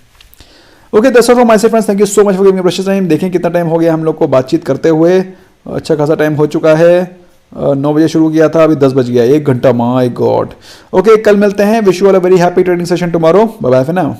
Okay, that's all from my side friends, thank you so much for giving precious time. देखें कितना टाइम हो गया हम लोग को बातचीत करते हुए, अच्छा खासा टाइम हो चुका है। 9 बजे शुरू किया था, अभी 10 बज गया, 1 घंटा, माय गॉड। ओके, कल मिलते हैं। Wish you all a very happy trading session tomorrow. Bye bye for now.